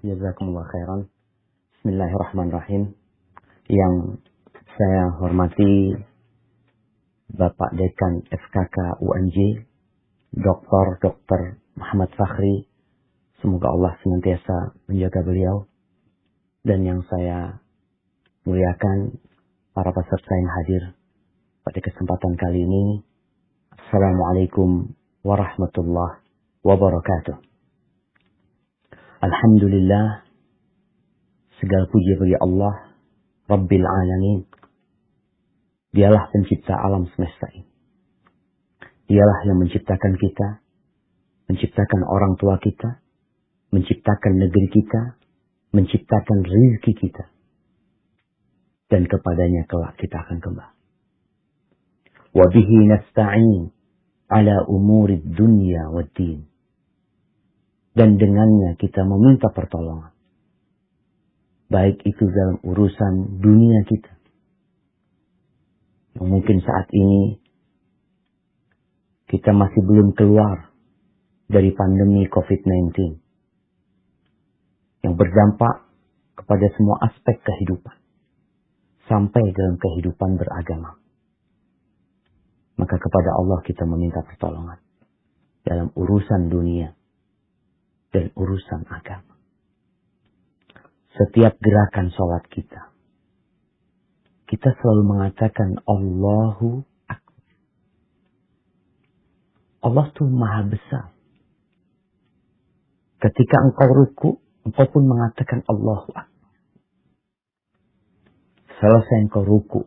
Jazakumullah khairan. Bismillahirrahmanirrahim. Yang saya hormati Bapak Dekan FKK UNJ, Dr. Muhammad Fakhri. Semoga Allah senantiasa menjaga beliau. Dan yang saya muliakan para peserta yang hadir pada kesempatan kali ini. Assalamualaikum warahmatullahi wabarakatuh. Alhamdulillah, segala puji bagi Allah, Rabbil Alamin. Dialah pencipta alam semesta ini. Dialah yang menciptakan kita, menciptakan orang tua kita, menciptakan negeri kita, menciptakan rezeki kita. Dan kepadanya kelak kita akan kembali. Wa bihi nasta'in ala umuri dunya wad din. Dan dengannya kita meminta pertolongan. Baik itu dalam urusan dunia kita. Yang mungkin saat ini kita masih belum keluar dari pandemi COVID-19. Yang berdampak kepada semua aspek kehidupan. Sampai dalam kehidupan beragama. Maka kepada Allah kita meminta pertolongan. Dalam urusan dunia. Dan urusan agama. Setiap gerakan sholat kita. Kita selalu mengatakan Allahu Akbar. Allah itu maha besar. Ketika engkau ruku, engkau pun mengatakan Allahu Akbar. Selesai engkau ruku,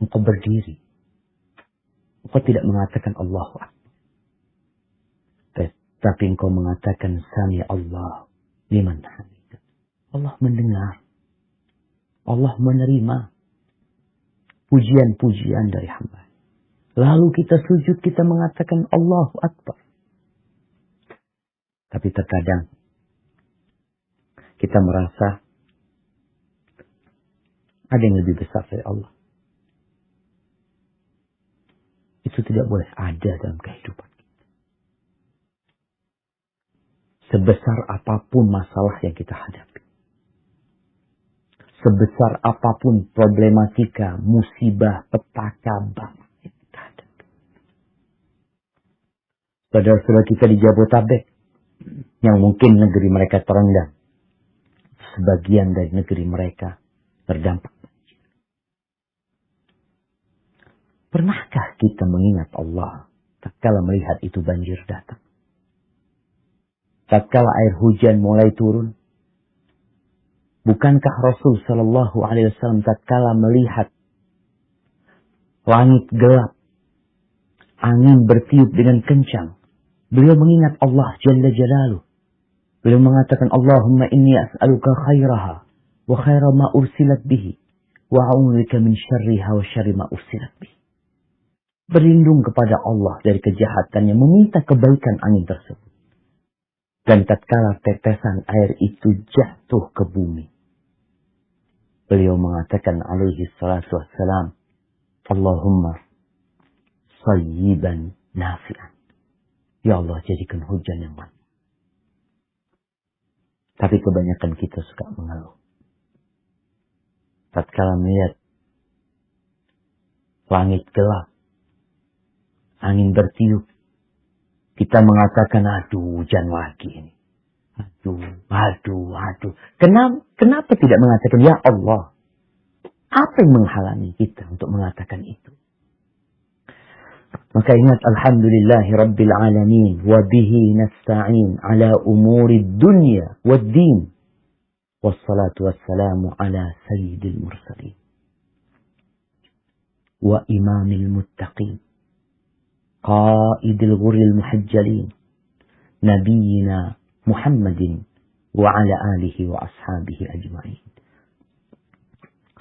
engkau berdiri. Engkau tidak mengatakan Allahu Akbar. Tapi engkau mengatakan Sami Allah liman hamidah. Allah mendengar. Allah menerima pujian-pujian dari hamba. Lalu kita sujud, kita mengatakan Allahu Akbar. Tapi terkadang kita merasa ada yang lebih besar dari Allah. Itu tidak boleh ada dalam kehidupan. Sebesar apapun masalah yang kita hadapi. Sebesar apapun problematika, musibah, petaka, bangsa yang kita hadapi. Saudara-saudara kita di Jabotabek, yang mungkin negeri mereka terendam. Sebagian dari negeri mereka terdampak banjir. Pernahkah kita mengingat Allah tatkala melihat itu banjir datang? Tatkala air hujan mulai turun, bukankah Rasul Shallallahu Alaihi Wasallam tatkala melihat langit gelap, angin bertiup dengan kencang, beliau mengingat Allah Jalla Jalaluh. Beliau mengatakan, Allahumma inni as'aluka khairaha wa khaira ma ursilat bihi wa a'udzubika min syarriha wa syarri ma ursilat bihi. Berlindung kepada Allah dari kejahatannya, meminta kebaikan angin tersebut. Dan tatkala tetesan air itu jatuh ke bumi, beliau mengatakan alaihi salatu wassalam, Allahumma sayyiban nafi'an. Ya Allah, jadikan hujan yang banyak. Tapi kebanyakan kita suka mengeluh. Tatkala melihat langit gelap, angin bertiup, kita mengatakan, aduh, hujan lagi ini. Aduh. Kenapa tidak mengatakan, ya Allah? Apa yang menghalangi kita untuk mengatakan itu? Maka ingat, Alhamdulillahi Rabbil Alamin. Wa bihi nasta'in ala umuri dunya wad din. Wassalatu wassalamu ala sayyidil mursalin. Wa imamil muttaqin. قائد الغر المحجلين نبينا محمد وعلى آله وأصحابه أجمعين.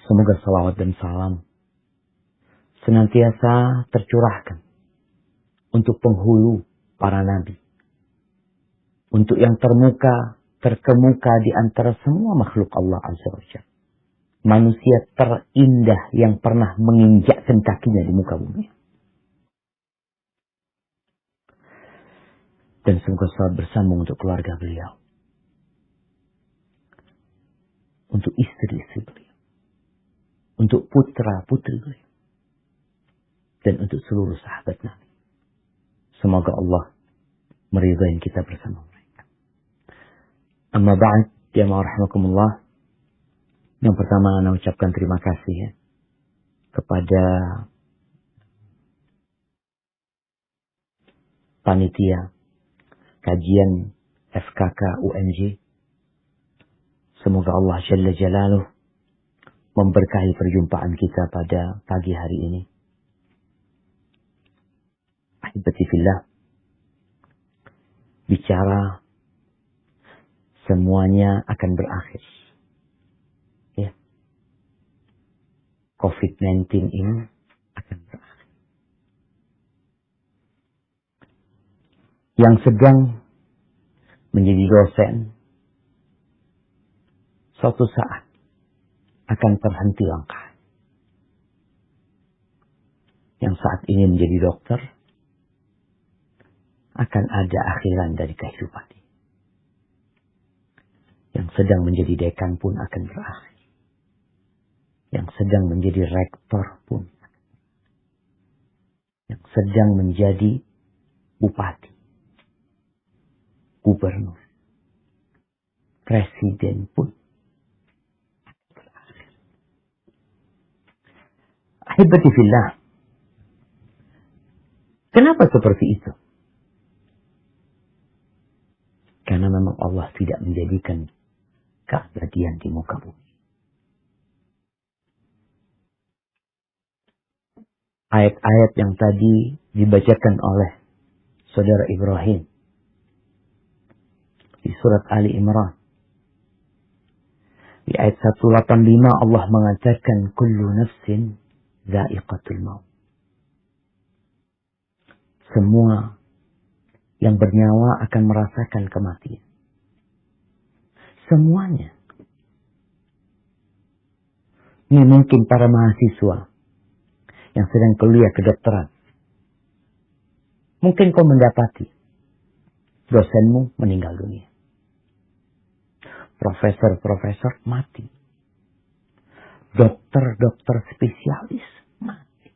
Semoga salawat dan salam senantiasa tercurahkan untuk penghulu para nabi, untuk yang terkemuka di antara semua makhluk Allah Azza wa Jalla, manusia terindah yang pernah menginjakkan kakinya di muka bumi. Dan semoga selalu bersambung untuk keluarga beliau. istri-istri beliau, untuk putra-putri beliau, dan untuk seluruh sahabat Nabi. Semoga Allah meridai kita bersama mereka. Amma ba'd, jamaah rahimakumullah. Yang pertama, saya ucapkan terima kasih ya kepada panitia kajian FKK UNJ. Semoga Allah Jalla Jalaluh memberkahi perjumpaan kita pada pagi hari ini. Ahibati fillah, bicara semuanya akan berakhir. Ya. COVID-19 ini akan berakhir. Yang sedang menjadi dosen, suatu saat akan terhenti langkah. Yang saat ini menjadi dokter, akan ada akhiran dari kehidupan ini. Yang sedang menjadi dekan pun akan berakhir. Yang sedang menjadi rektor pun. Yang sedang menjadi bupati, gubernur, presiden pun berakhir. Ahibati fillah. Kenapa seperti itu? Karena memang Allah tidak menjadikan keabadian di muka bumi. Ayat-ayat yang tadi dibacakan oleh saudara Ibrahim di surat Ali Imran. Di ayat 185 Allah mengatakan kullu nafsin dha'iqatul maut. Semua yang bernyawa akan merasakan kematian. Semuanya. Ini mungkin para mahasiswa yang sedang kuliah kedokteran. Mungkin kau mendapati dosenmu meninggal dunia. Profesor-profesor mati. Dokter-dokter spesialis mati.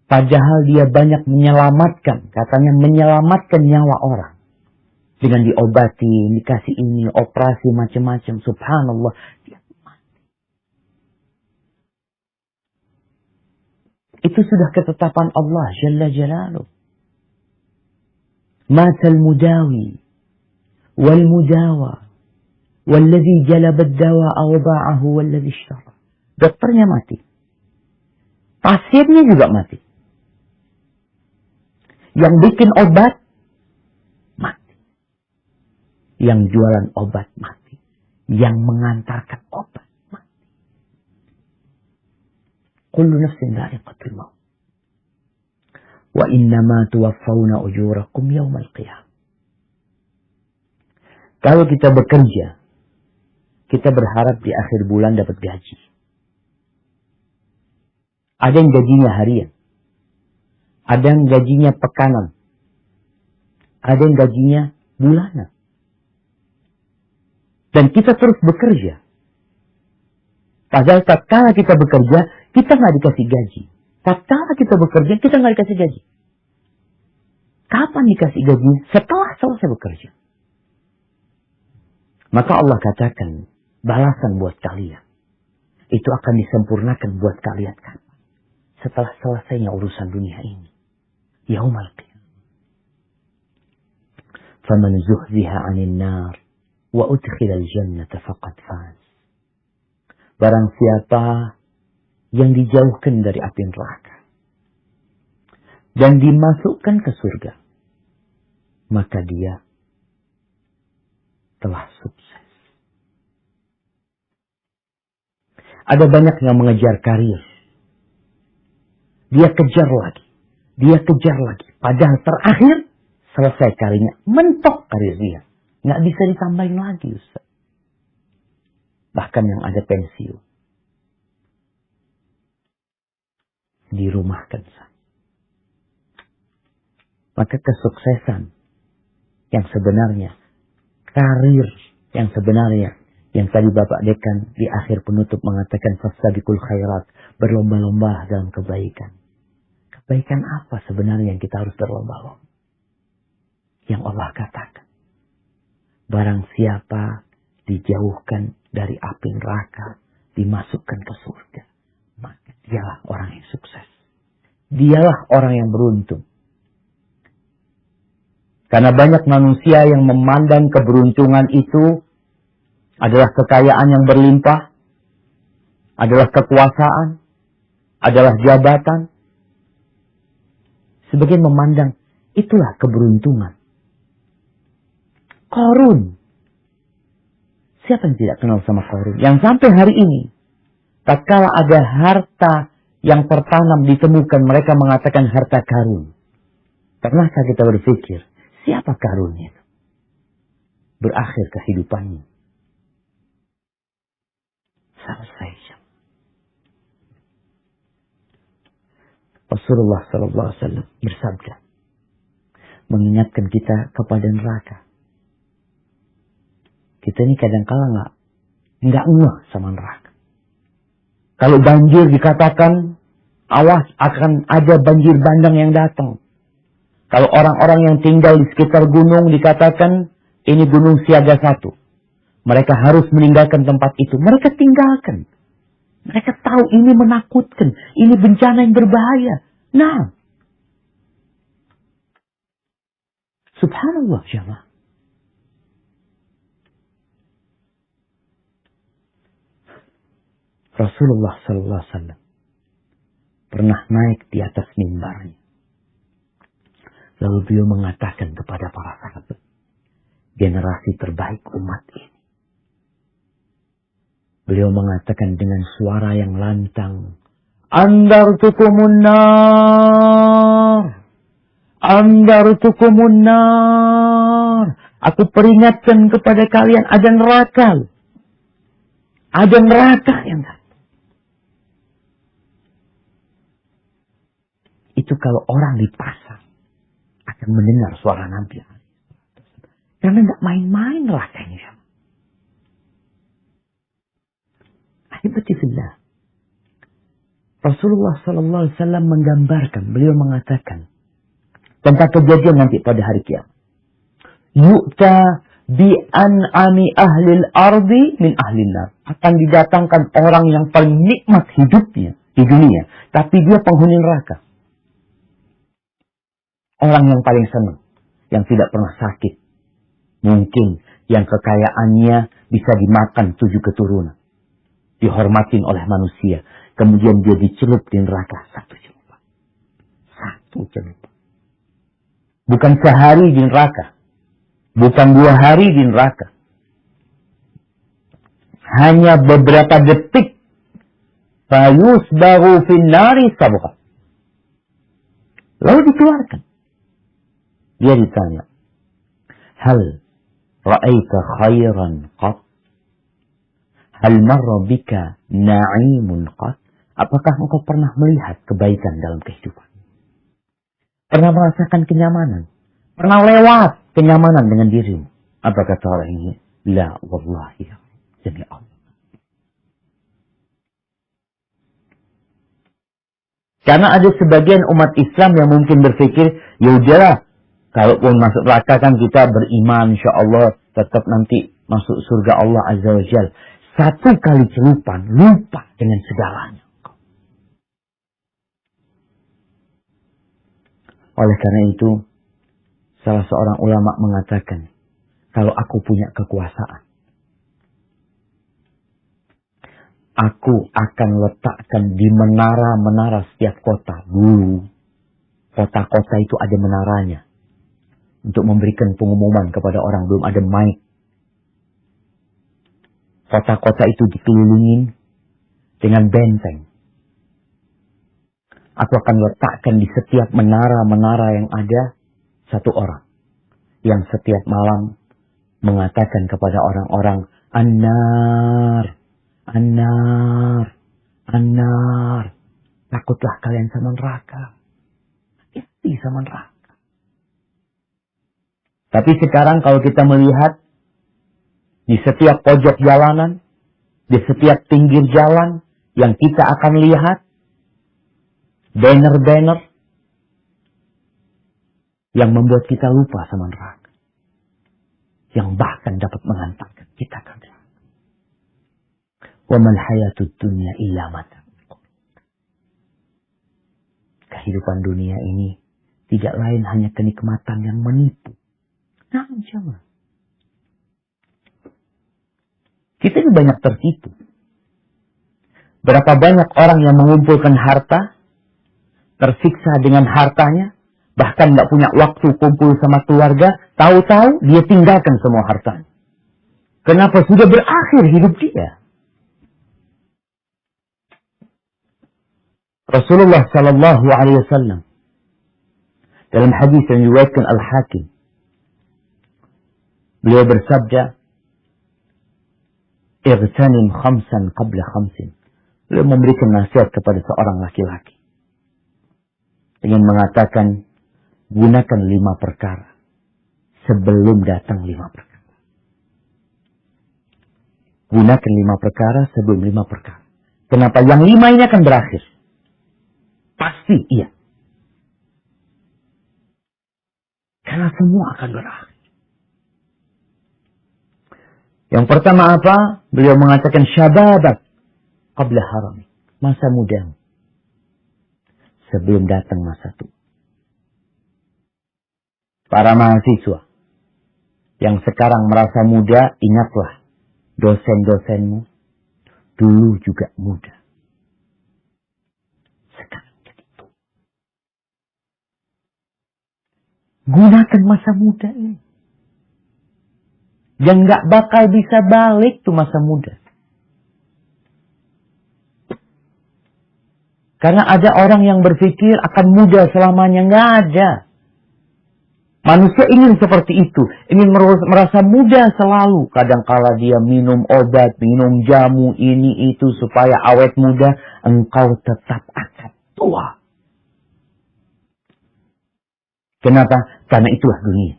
Padahal dia banyak menyelamatkan, katanya menyelamatkan nyawa orang. Dengan diobati, dikasih ini, operasi macam-macam. Subhanallah. Dia mati. Itu sudah ketetapan Allah Jalla Jalaluh. Matal mudawi wal mudawa walladhi jalabad dawa'a wa ba'ahu walladhi ishtara. Dokternya mati. Pasiennya juga mati. Yang bikin obat mati. Yang jualan obat mati. Yang mengantarkan obat mati. Kullu nafsin dha'iqatul maut. Wa innama tuwaffawna ujurakum yawmal qiyamah. Kalau kita bekerja, kita berharap di akhir bulan dapat gaji. Ada yang gajinya harian. Ada yang gajinya pekanan. Ada yang gajinya bulanan. Dan kita terus bekerja. Padahal tatkala kita bekerja, kita nggak dikasih gaji. Tatkala kita bekerja, kita nggak dikasih gaji. Kapan dikasih gaji? Setelah selesai bekerja. Maka Allah katakan, balasan buat kalian. Itu akan disempurnakan buat kalian kapan? Setelah selesainya urusan dunia ini. Yaumal qiyamah. Faman zuhziha 'anil nar wa udkhila al-jannata faqad faz. Barang siapa yang dijauhkan dari api neraka dan dimasukkan ke surga, maka dia telah sukses. Ada banyak yang mengejar karir. Dia kejar lagi. Dia kejar lagi. Padahal terakhir selesai karirnya. Mentok karir dia. Nggak bisa ditambahin lagi, Ustaz. Bahkan yang ada pensiun. Dirumahkan. Maka kesuksesan yang sebenarnya, karir yang sebenarnya Yang tadi Bapak Dekan di akhir penutup mengatakan fastabiqul khairat, berlomba-lomba dalam kebaikan. Kebaikan apa sebenarnya yang kita harus berlomba-lomba? Yang Allah katakan, barang siapa dijauhkan dari api neraka, dimasukkan ke surga, maka dialah orang yang sukses. Dialah orang yang beruntung. Karena banyak manusia yang memandang keberuntungan itu adalah kekayaan yang berlimpah, adalah kekuasaan, adalah jabatan. Sebagian memandang itulah keberuntungan. Qarun. Siapa yang tidak kenal sama Qarun? Yang sampai hari ini, tatkala ada harta yang tertanam ditemukan, mereka mengatakan harta karun. Pernahkah kita berpikir, siapa karunnya? Berakhir kehidupannya. Selesai. Rasulullah SAW bersabda, mengingatkan kita kepada neraka. Kita ini kadang-kala nggak ngeh sama neraka. Kalau banjir dikatakan, awas akan ada banjir bandang yang datang. Kalau orang-orang yang tinggal di sekitar gunung dikatakan, ini gunung siaga 1. Mereka harus meninggalkan tempat itu. Mereka tinggalkan. Mereka tahu ini menakutkan. Ini bencana yang berbahaya. Nah. Subhanallah jemaah. Rasulullah SAW pernah naik di atas mimbarnya. Lalu beliau mengatakan kepada para sahabat, generasi terbaik umat ini. Beliau mengatakan dengan suara yang lantang, Andartukumun nar. Andartukumun nar. Aku peringatkan kepada kalian ada neraka. Ada neraka yang datang. Itu kalau orang di pasar akan mendengar suara Nabi. Karena nggak main-main nerakanya. Ahibatifillah. Rasulullah SAW menggambarkan, beliau mengatakan tentang kejadian nanti pada hari kiamat. Yu'ta bi'an'ami ahlil ardi min ahlil nar. Akan didatangkan orang yang paling nikmat hidupnya di dunia, tapi dia penghuni neraka. Orang yang paling senang, yang tidak pernah sakit. Mungkin yang kekayaannya bisa dimakan 7 keturunan. Dihormatin oleh manusia. Kemudian dia dicelup di neraka 1 celupan. 1 celupan. Bukan sehari di neraka. Bukan 2 hari di neraka. Hanya beberapa detik. Fayusbaru finnari sabqa. Lalu dikeluarkan. Dia ditanya, hal ra'aita khairan qat? Hal marra bika na'imun qat? Apakah engkau pernah melihat kebaikan dalam kehidupan? Pernah merasakan kenyamanan? Pernah lewat kenyamanan dengan dirimu? Apa kata orang ini? La wallahi demi Allah. Karena ada sebagian umat Islam yang mungkin berpikir, yaudahlah, kalaupun masuk neraka kan kita beriman, insyaAllah tetap nanti masuk surga Allah Azza wa Jalla. 1 kali celupan, lupa dengan segalanya. Oleh karena itu, salah seorang ulama mengatakan, kalau aku punya kekuasaan, aku akan letakkan di menara-menara setiap kota. Dulu, kota-kota itu ada menaranya. Untuk memberikan pengumuman kepada orang, belum ada mic. Kota-kota itu dikelilingin dengan benteng. Aku akan letakkan di setiap menara-menara yang ada 1 orang. Yang setiap malam mengatakan kepada orang-orang, An-nar, An-nar, An-nar. Takutlah kalian sama neraka. Hati sama neraka. Tapi sekarang kalau kita melihat Di setiap pojok jalanan, di setiap pinggir jalan yang kita akan lihat, banner-banner yang membuat kita lupa sama neraka. Yang bahkan dapat mengantarkan kita ke neraka. Wa mal hayatud dunya illa mata'. Kehidupan dunia ini tidak lain hanya kenikmatan yang menipu. Nah, jemaah. Kita ini banyak tertipu. Berapa banyak orang yang mengumpulkan harta, tersiksa dengan hartanya, bahkan nggak punya waktu kumpul sama keluarga, tahu-tahu dia tinggalkan semua hartanya. Kenapa? Sudah berakhir hidup dia. Rasulullah Sallallahu Alaihi Wasallam dalam hadis yang diriwayatkan Al-Hakim, beliau bersabda, "Igtanim khamsan qabla khamsin." Beliau memberikan nasihat kepada seorang laki-laki dengan mengatakan, gunakan 5 perkara sebelum datang 5 perkara. Gunakan 5 perkara sebelum 5 perkara. Kenapa? Yang 5 ini akan berakhir. Pasti iya. Karena semua akan berakhir. Yang pertama apa? Beliau mengatakan syababak qabla harami. Masa muda sebelum datang masa tua. Para mahasiswa yang sekarang merasa muda, ingatlah dosen-dosenmu dulu juga muda. Sekarang jadi tua. Gunakan masa muda ini. Yang gak bakal bisa balik tuh masa muda. Karena ada orang yang berpikir akan muda selamanya. Gak ada. Manusia ingin seperti itu. Ingin merasa muda selalu. Kadangkala dia minum obat, minum jamu, ini itu supaya awet muda. Engkau tetap akan tua. Kenapa? Karena itulah dunia.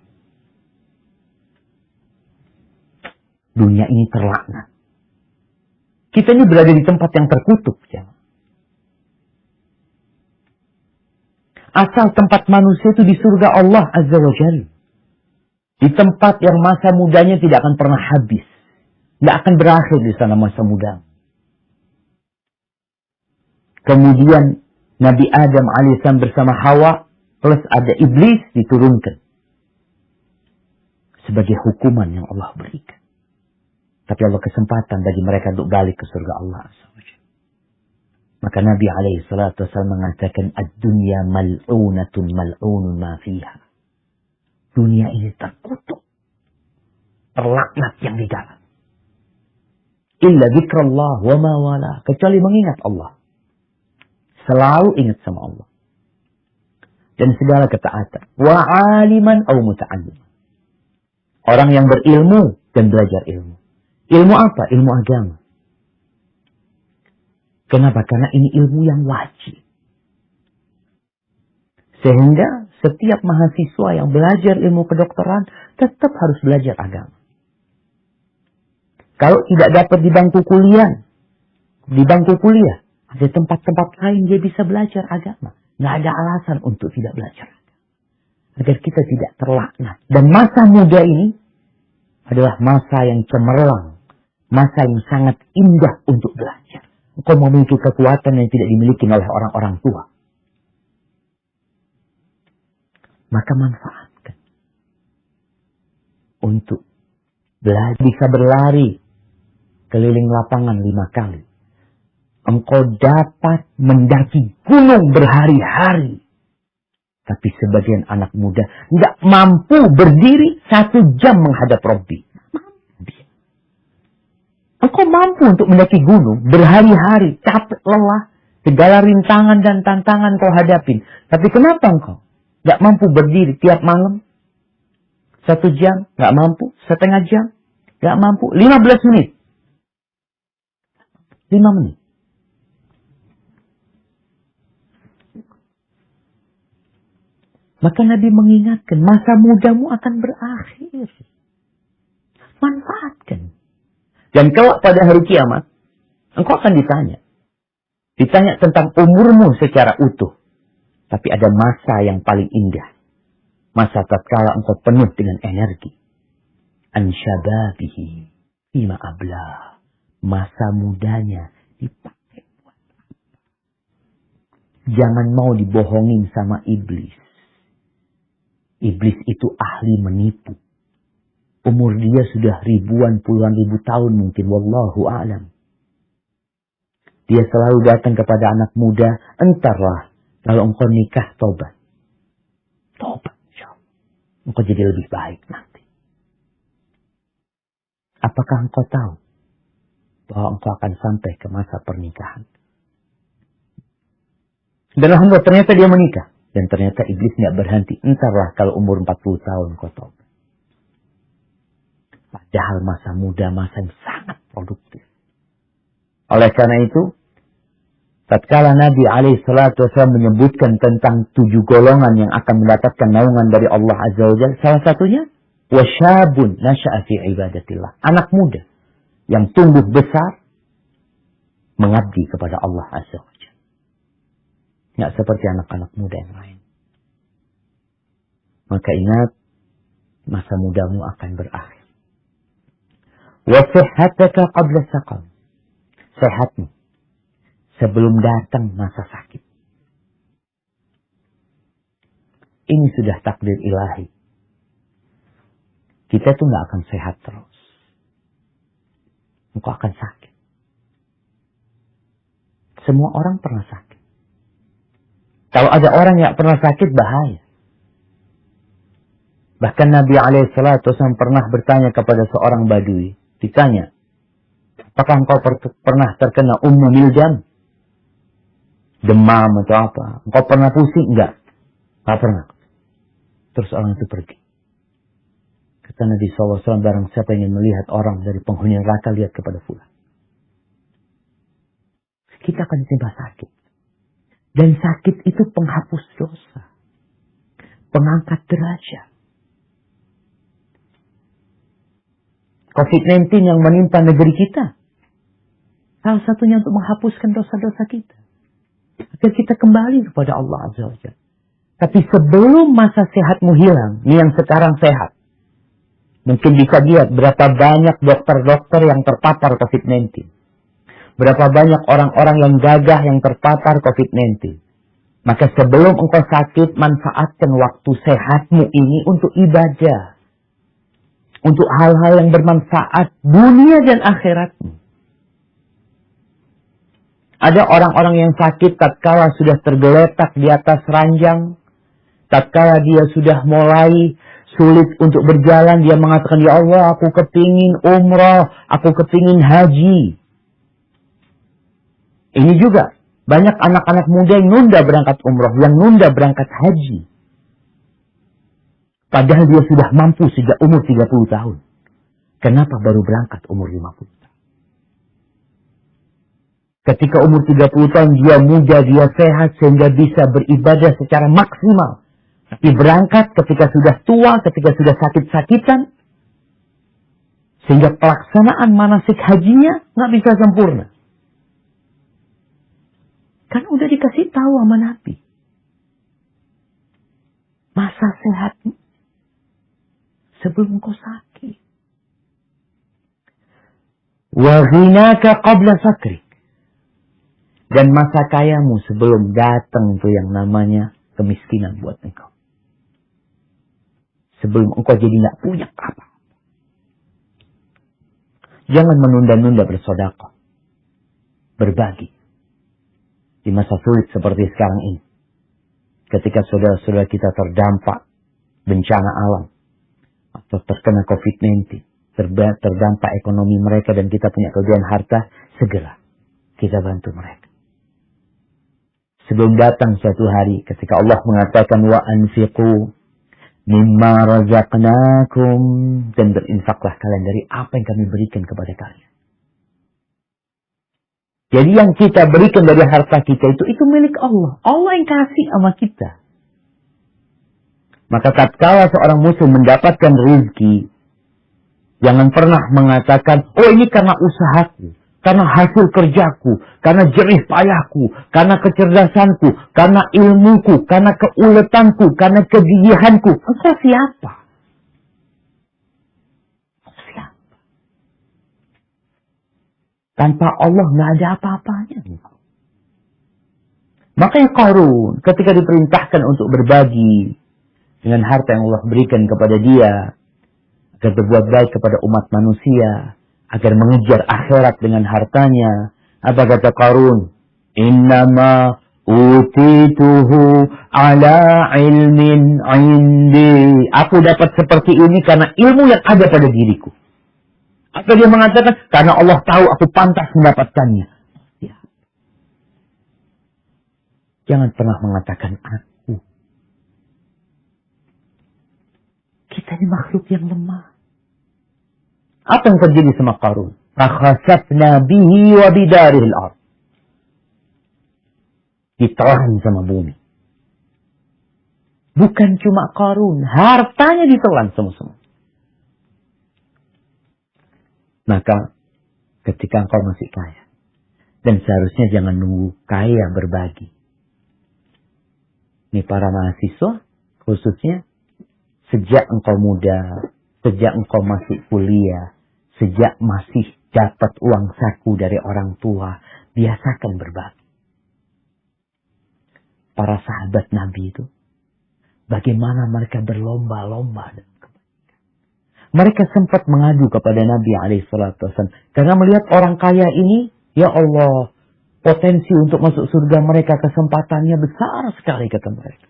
Dunia ini terlaknat. Kita ini berada di tempat yang terkutuk. Asal tempat manusia itu di surga Allah Azza wa Jalla. Di tempat yang masa mudanya tidak akan pernah habis. Tidak akan berakhir di sana masa muda. Kemudian Nabi Adam alaihissalam bersama Hawa plus ada iblis diturunkan. Sebagai hukuman yang Allah berikan. Tapi Allah kesempatan bagi mereka untuk balik ke surga Allah Azza wa Jalla. Maka Nabi alaihi salatu wasallam mengatakan ad-dunya mal'unatun mal'unun ma fiha. Dunia ini terkutuk. Terlaknat yang di dalam. Illa zikrullah wa ma wala. Kecuali mengingat Allah. Selalu ingat sama Allah. Dan segala ketaatan. Wa aliman au muta'allim. Orang yang berilmu dan belajar ilmu. Ilmu apa? Ilmu agama. Kenapa? Karena ini ilmu yang wajib. Sehingga setiap mahasiswa yang belajar ilmu kedokteran tetap harus belajar agama. Kalau tidak dapat di bangku kuliah, ada tempat-tempat lain dia bisa belajar agama. Nggak ada alasan untuk tidak belajar. Agar kita tidak terlaknat. Dan masa muda ini adalah masa yang cemerlang. Masa yang sangat indah untuk belajar. Engkau memiliki kekuatan yang tidak dimiliki oleh orang-orang tua. Maka manfaatkan. Untuk belajar. Bisa berlari keliling lapangan 5 kali. Engkau dapat mendaki gunung berhari-hari. Tapi sebagian anak muda tidak mampu berdiri 1 jam menghadap Rabbi. Engkau mampu untuk mendaki gunung berhari-hari, capek, lelah, segala rintangan dan tantangan kau hadapin. Tapi kenapa engkau gak mampu berdiri tiap malam? 1 jam, gak mampu. Setengah jam, gak mampu. 15 menit. 5 menit. Maka Nabi mengingatkan, masa mudamu akan berakhir. Manfaatkan. Dan kelak pada hari kiamat, engkau akan ditanya. Ditanya tentang umurmu secara utuh. Tapi ada masa yang paling indah. Masa tatkala engkau penuh dengan energi. An syababihi fima ablah. Masa mudanya dipakai buat apa? Jangan mau dibohongin sama iblis. Iblis itu ahli menipu. Umur dia sudah ribuan, puluhan ribu tahun mungkin. Wallahu a'lam. Dia selalu datang kepada anak muda. Entarlah kalau engkau nikah, tobat. Tobat. Engkau jadi lebih baik nanti. Apakah engkau tahu bahwa engkau akan sampai ke masa pernikahan? Dan alhamdulillah ternyata dia menikah. Dan ternyata iblis tidak berhenti. Entarlah kalau umur 40 tahun engkau tobat. Padahal masa muda, masa yang sangat produktif. Oleh karena itu, tatkala Nabi SAW menyebutkan tentang 7 golongan yang akan mendapatkan naungan dari Allah Azza wa Jalla, salah satunya, wasyabun nasha'a fi ibadatillah. Anak muda yang tumbuh besar mengabdi kepada Allah Azza wa Jalla. Tidak seperti anak-anak muda yang lain. Maka ingat, masa mudamu akan berakhir. Wa sihhataka qabla saqam. Sehatmu sebelum datang masa sakit. Ini sudah takdir ilahi. Kita tuh gak akan sehat terus. Engkau akan sakit. Semua orang pernah sakit. Kalau ada orang yang pernah sakit, bahaya. Bahkan Nabi SAW pernah bertanya kepada seorang badui. Ditanya, apakah engkau pernah terkena ummu miljam? Demam atau apa? Engkau pernah pusing? Enggak. Tak pernah. Terus orang itu pergi. Kata Nabi SAW, barang siapa yang melihat orang dari penghuni neraka, lihat kepada fulan. Kita akan tiba sakit. Dan sakit itu penghapus dosa. Pengangkat derajat. COVID-19 yang menimpa negeri kita. Salah satunya untuk menghapuskan dosa-dosa kita. Agar kita kembali kepada Allah Azza wa Jalla. Tapi sebelum masa sehatmu hilang, ini yang sekarang sehat. Mungkin bisa lihat berapa banyak dokter-dokter yang terpapar COVID-19. Berapa banyak orang-orang yang gagah yang terpapar COVID-19. Maka sebelum engkau sakit, manfaatkan waktu sehatmu ini untuk ibadah. Untuk hal-hal yang bermanfaat dunia dan akhiratmu. Ada orang-orang yang sakit tatkala sudah tergeletak di atas ranjang. Tatkala dia sudah mulai sulit untuk berjalan, dia mengatakan, ya Allah, aku kepingin umrah, aku kepingin haji. Ini juga banyak anak-anak muda yang nunda berangkat umrah, yang nunda berangkat haji. Padahal dia sudah mampu sejak umur 30 tahun. Kenapa baru berangkat umur 50 tahun? Ketika umur 30 tahun dia muda, dia sehat sehingga bisa beribadah secara maksimal. Tapi berangkat ketika sudah tua, ketika sudah sakit-sakitan. Sehingga pelaksanaan manasik hajinya nggak bisa sempurna. Kan udah dikasih tahu sama Nabi. Masa sehatmu sebelum kau sakit. Wa ghinaka qabla sakrik. Dan masa kayamu sebelum datang tuh yang namanya kemiskinan buat engkau. Sebelum engkau jadi gak punya apa. Jangan menunda-nunda bersedekah. Berbagi. Di masa sulit seperti sekarang ini. Ketika saudara-saudara kita terdampak bencana alam. Atau terkena COVID-19. Terdampak ekonomi mereka dan kita punya kelebihan harta. Segera kita bantu mereka. Sebelum datang suatu hari ketika Allah mengatakan wa anfiqu mimma razaqnakum, dan berinfaklah kalian dari apa yang kami berikan kepada kalian. Jadi yang kita berikan dari harta kita itu milik Allah. Allah yang kasih sama kita. Maka tatkala seorang muslim mendapatkan rezeki, Jangan pernah mengatakan, oh ini karena usahaku, karena hasil kerjaku, karena jerih payahku, karena kecerdasanku, karena ilmuku, karena keuletanku, karena kegigihanku. Engkau siapa? Tanpa Allah nggak ada apa-apanya. Makanya Qarun ketika diperintahkan untuk berbagi dengan harta yang Allah berikan kepada dia, agar berbuat baik kepada umat manusia, agar mengejar akhirat dengan hartanya. Apa kata Qarun? Innama utituhu ala ilmin indi. Aku dapat seperti ini karena ilmu yang ada pada diriku. Atau dia mengatakan, karena Allah tahu aku pantas mendapatkannya. Ya. Jangan pernah mengatakan aku. Kita ini makhluk yang lemah. Apa yang terjadi sama Qarun? Fakhasafna bihi wa bidarihil ard. Ditelan sama bumi. Bukan cuma Qarun, hartanya ditelan semua. Maka ketika engkau masih kaya, dan seharusnya jangan nunggu kaya berbagi. Ini para mahasiswa, khususnya sejak engkau muda, sejak engkau masih kuliah, sejak masih dapat uang saku dari orang tua, biasakan berbagi. Para sahabat Nabi itu, bagaimana mereka berlomba-lomba dalam kebaikan. Mereka sempat mengadu kepada Nabi SAW. Karena melihat orang kaya ini, ya Allah, potensi untuk masuk surga mereka, kesempatannya besar sekali, kata mereka.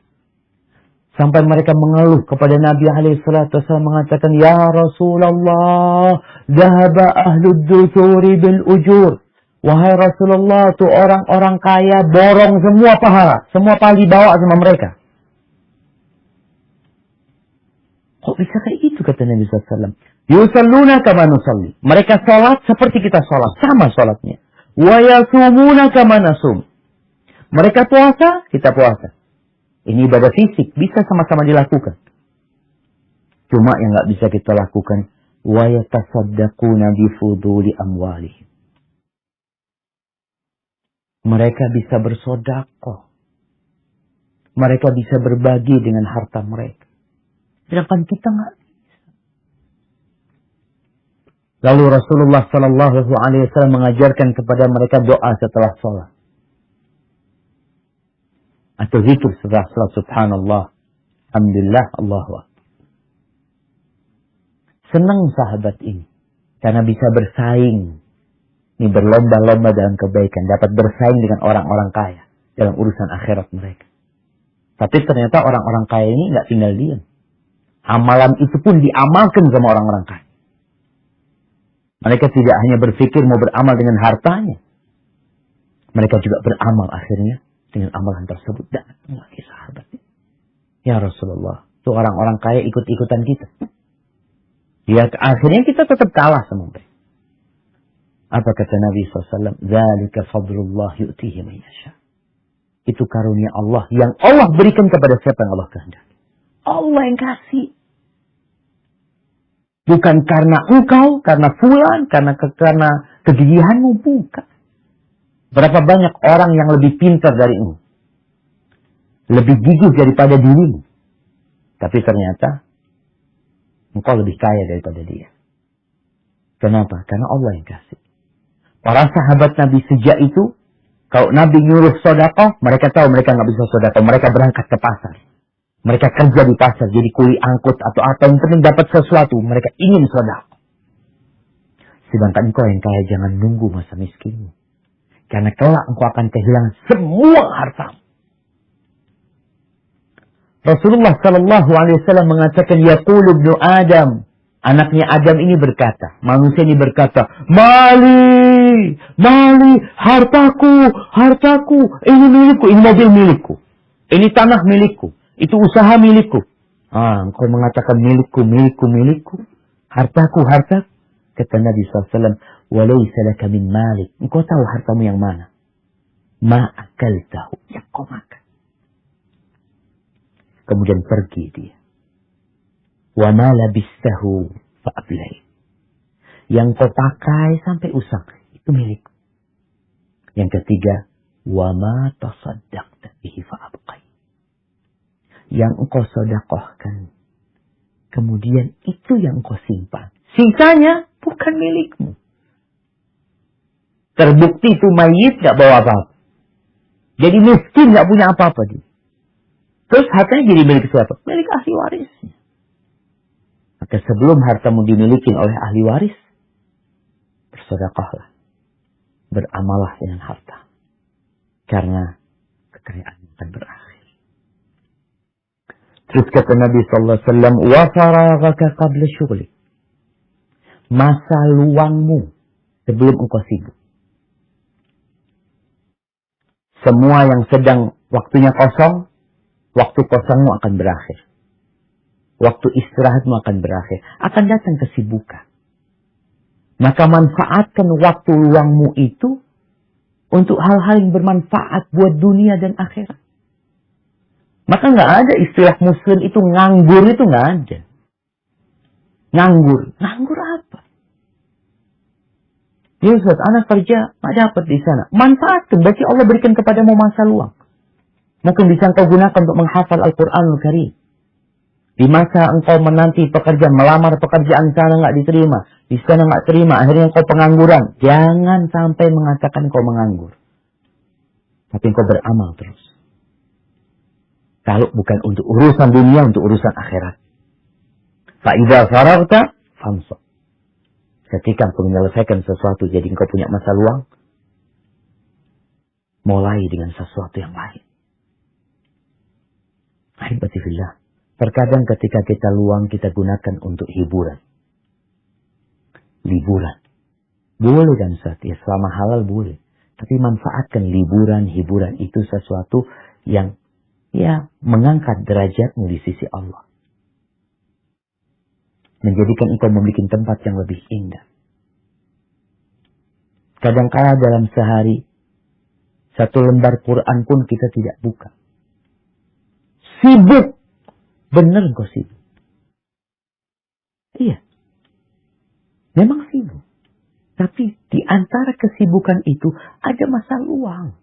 Sampai mereka mengeluh kepada Nabi SAW mengatakan, Ya Rasulullah, dhahaba ahlud dusuri bil ujur. Wahai Rasulullah, tuh orang-orang kaya borong semua pahala. Semua pahala dibawa sama mereka. Kok bisa kayak gitu, kata Nabi SAW. Yusalluna kama nusalli. Mereka sholat seperti kita sholat. Sama sholatnya. Wa yasumuna kama nasum. Mereka puasa, kita puasa. Ini ibadah fisik, bisa sama-sama dilakukan. Cuma yang nggak bisa kita lakukan, wa yatasaddaquna bi fuduli amwalihim. Mereka bisa bersedekah. Mereka bisa berbagi dengan harta mereka. Sedangkan kita nggak bisa. Lalu Rasulullah SAW mengajarkan kepada mereka doa setelah sholat. Atau zikir setelah sholat. Subhanallah. Alhamdulillah. Allahu Akbar. Senang sahabat ini. Karena bisa bersaing. Ini berlomba-lomba dalam kebaikan. Dapat bersaing dengan orang-orang kaya. Dalam urusan akhirat mereka. Tapi ternyata orang-orang kaya ini nggak tinggal diam. Amalan itu pun diamalkan sama orang-orang kaya. Mereka tidak hanya berpikir mau beramal dengan hartanya. Mereka juga beramal akhirnya dengan amalan tersebut. Datang lagi sahabat. Ya Rasulullah, itu orang-orang kaya ikut-ikutan kita. Ya akhirnya kita tetap kalah sama mereka. Apa kata Nabi SAW? Dzalika fadlullah yu'tihi man yasha. Itu karunia Allah yang Allah berikan kepada siapa yang Allah kehendaki. Allah yang kasih. Bukan karena engkau, karena fulan, karena kegigihanmu, bukan. Berapa banyak orang yang lebih pintar dari engkau. Lebih gigih daripada dirimu. Tapi ternyata engkau lebih kaya daripada dia. Kenapa? Karena Allah yang kasih. Para sahabat Nabi sejak itu, kalau Nabi nyuruh sedekah, mereka tahu mereka nggak bisa sedekah. Mereka berangkat ke pasar. Mereka kerja di pasar, jadi kuli angkut atau apa yang penting dapat sesuatu. Mereka ingin sedekah. Sedangkan engkau yang kaya jangan nunggu masa miskinmu. Karena kelak engkau akan kehilangan semua hartamu. Rasulullah SAW mengatakan, Yaqulu ibnu Adam. Anaknya Adam ini berkata, manusia ini berkata, Mali, hartaku, ini milikku, ini mobil milikku, ini tanah milikku. Itu usaha milikku. Engkau mengatakan milikku. Hartaku. Kata Nabi SAW. Walaysa laka min malik. Engkau tahu hartamu yang mana? Ma'akaltahu. Yang kau makan. Kemudian pergi dia. Wa ma labistahu fa'ablai. Yang kau pakai sampai usang, itu milik. Yang ketiga, wa ma tasaddaqta bihi fa'abqai. Yang engkau sedekahkan, kemudian itu yang engkau simpan. Sisanya bukan milikmu. Terbukti itu mayit gak bawa apa-apa. Jadi miskin gak punya apa-apa dia. Terus hartanya jadi milik siapa? Milik ahli warisnya. Maka sebelum hartamu dimiliki oleh ahli waris, bersedekahlah. Beramalah dengan harta. Karena kekayaan akan berakhir. Terus kata Nabi SAW, wa faraghaka qabla syughlik. Masa luangmu sebelum engkau sibuk. Semua yang sedang waktunya kosong, waktu kosongmu akan berakhir. Waktu istirahatmu akan berakhir. Akan datang kesibukan. Maka manfaatkan waktu luangmu itu untuk hal-hal yang bermanfaat buat dunia dan akhirat. Maka nggak ada istilah muslim itu nganggur, itu nggak ada. Nganggur. Nganggur apa? Ya Ustaz, anak kerja, nggak dapat di sana. Manfaatkan, berarti Allah berikan kepadamu masa luang. Mungkin bisa engkau gunakan untuk menghafal Al-Quranul Karim. Di masa engkau menanti pekerjaan, melamar pekerjaan sana nggak diterima, di sana nggak terima, akhirnya engkau pengangguran. Jangan sampai mengatakan engkau menganggur. Tapi engkau beramal terus. Kalau bukan untuk urusan dunia, untuk urusan akhirat. Fa'idha faragta fansab. Ketika engkau menyelesaikan sesuatu, jadi engkau punya masa luang, mulai dengan sesuatu yang lain. Ahibatifillah. Terkadang ketika kita luang, kita gunakan untuk hiburan. Liburan. Boleh kan Ustaz? Ya selama halal boleh. Tapi manfaatkan hiburan itu sesuatu yang mengangkat derajatmu di sisi Allah. Menjadikan engkau memiliki tempat yang lebih indah. Kadang-kala dalam sehari, 1 lembar Quran pun kita tidak buka. Sibuk. Benar engkau sibuk. Iya. Memang sibuk. Tapi di antara kesibukan itu ada masa luang.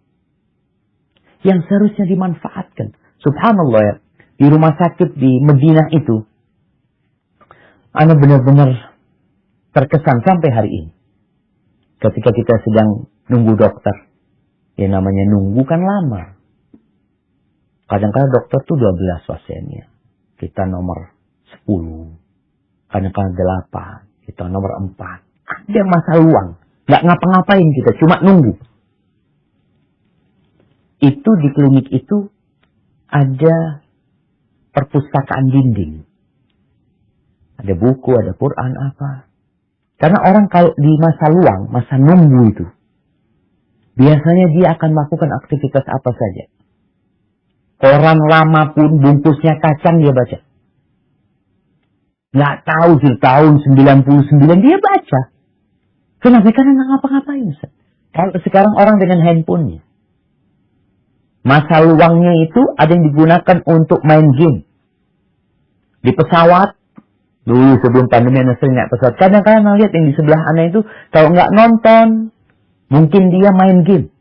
Yang seharusnya dimanfaatkan. Subhanallah ya. Di rumah sakit di Madinah itu. Ana benar-benar terkesan sampai hari ini. Ketika kita sedang nunggu dokter. Ya namanya nunggu kan lama. Kadang-kadang dokter tuh 12 pasiennya. Kita nomor 10. Kadang-kadang 8. Kita nomor 4. Ada masa luang. Nggak ngapa-ngapain kita. Cuma nunggu. Itu di klinik itu ada perpustakaan dinding. Ada buku, ada Quran, apa. Karena orang kalau di masa luang, masa nunggu itu, biasanya dia akan melakukan aktivitas apa saja. Koran lama pun, bungkusnya kacang dia baca. Nggak tahu sih, tahun 99 dia baca. Kenapa? Karena nggak ngapa-ngapain. Kalau sekarang orang dengan handphonenya. Masa luangnya itu ada yang digunakan untuk main game. Di pesawat. Dulu sebelum pandemi anak sering naik pesawat. Kadang-kadang lihat yang di sebelah anak itu. Kalau nggak nonton. Mungkin dia main game.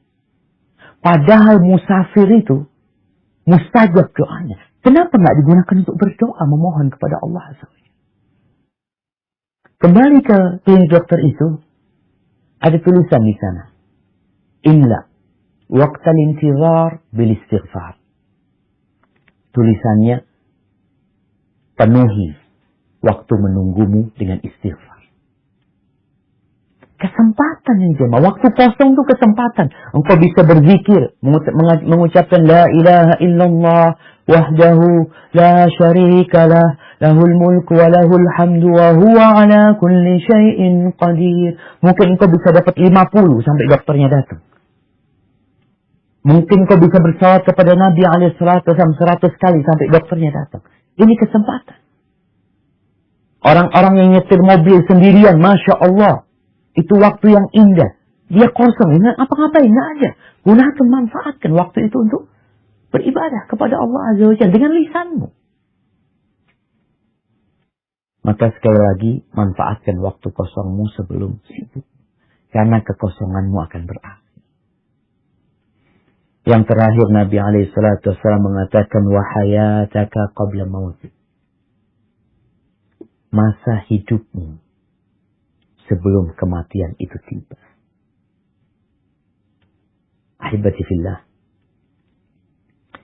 Padahal musafir itu. Mustajab doanya. Kenapa nggak digunakan untuk berdoa. Memohon kepada Allah. Kembali ke klinik dokter itu. Ada tulisan di sana. Imla. Waqtal intizar bil istighfar. Tulisannya. Penuhi waktu menunggumu dengan istighfar. Kesempatan yang jemaah. Waktu kosong itu kesempatan. Engkau bisa berzikir. Mengucapkan la ilaha illallah. Wahdahu la syarika lah. Lahul mulku wa lahul hamdu wa huwa ala kulli syai'in qadir. Mungkin engkau bisa dapat 50 sampai dokternya datang. Mungkin engkau bisa bersalawat kepada Nabi alaihissalatu wasallam 100 kali sampai dokternya datang. Ini kesempatan. Orang-orang yang nyetir mobil sendirian, Masya Allah. Itu waktu yang indah. Dia kosong, apa-ngapain, nggak ada. Gunakan, manfaatkan waktu itu untuk beribadah kepada Allah Azza wa Jalla dengan lisanmu. Maka sekali lagi, manfaatkan waktu kosongmu sebelum sibuk. Karena kekosonganmu akan berakhir. Yang terakhir Nabi SAW mengatakan, wahayataka qabla mautik. Masa hidupmu sebelum kematian itu tiba. Ahibati fillah.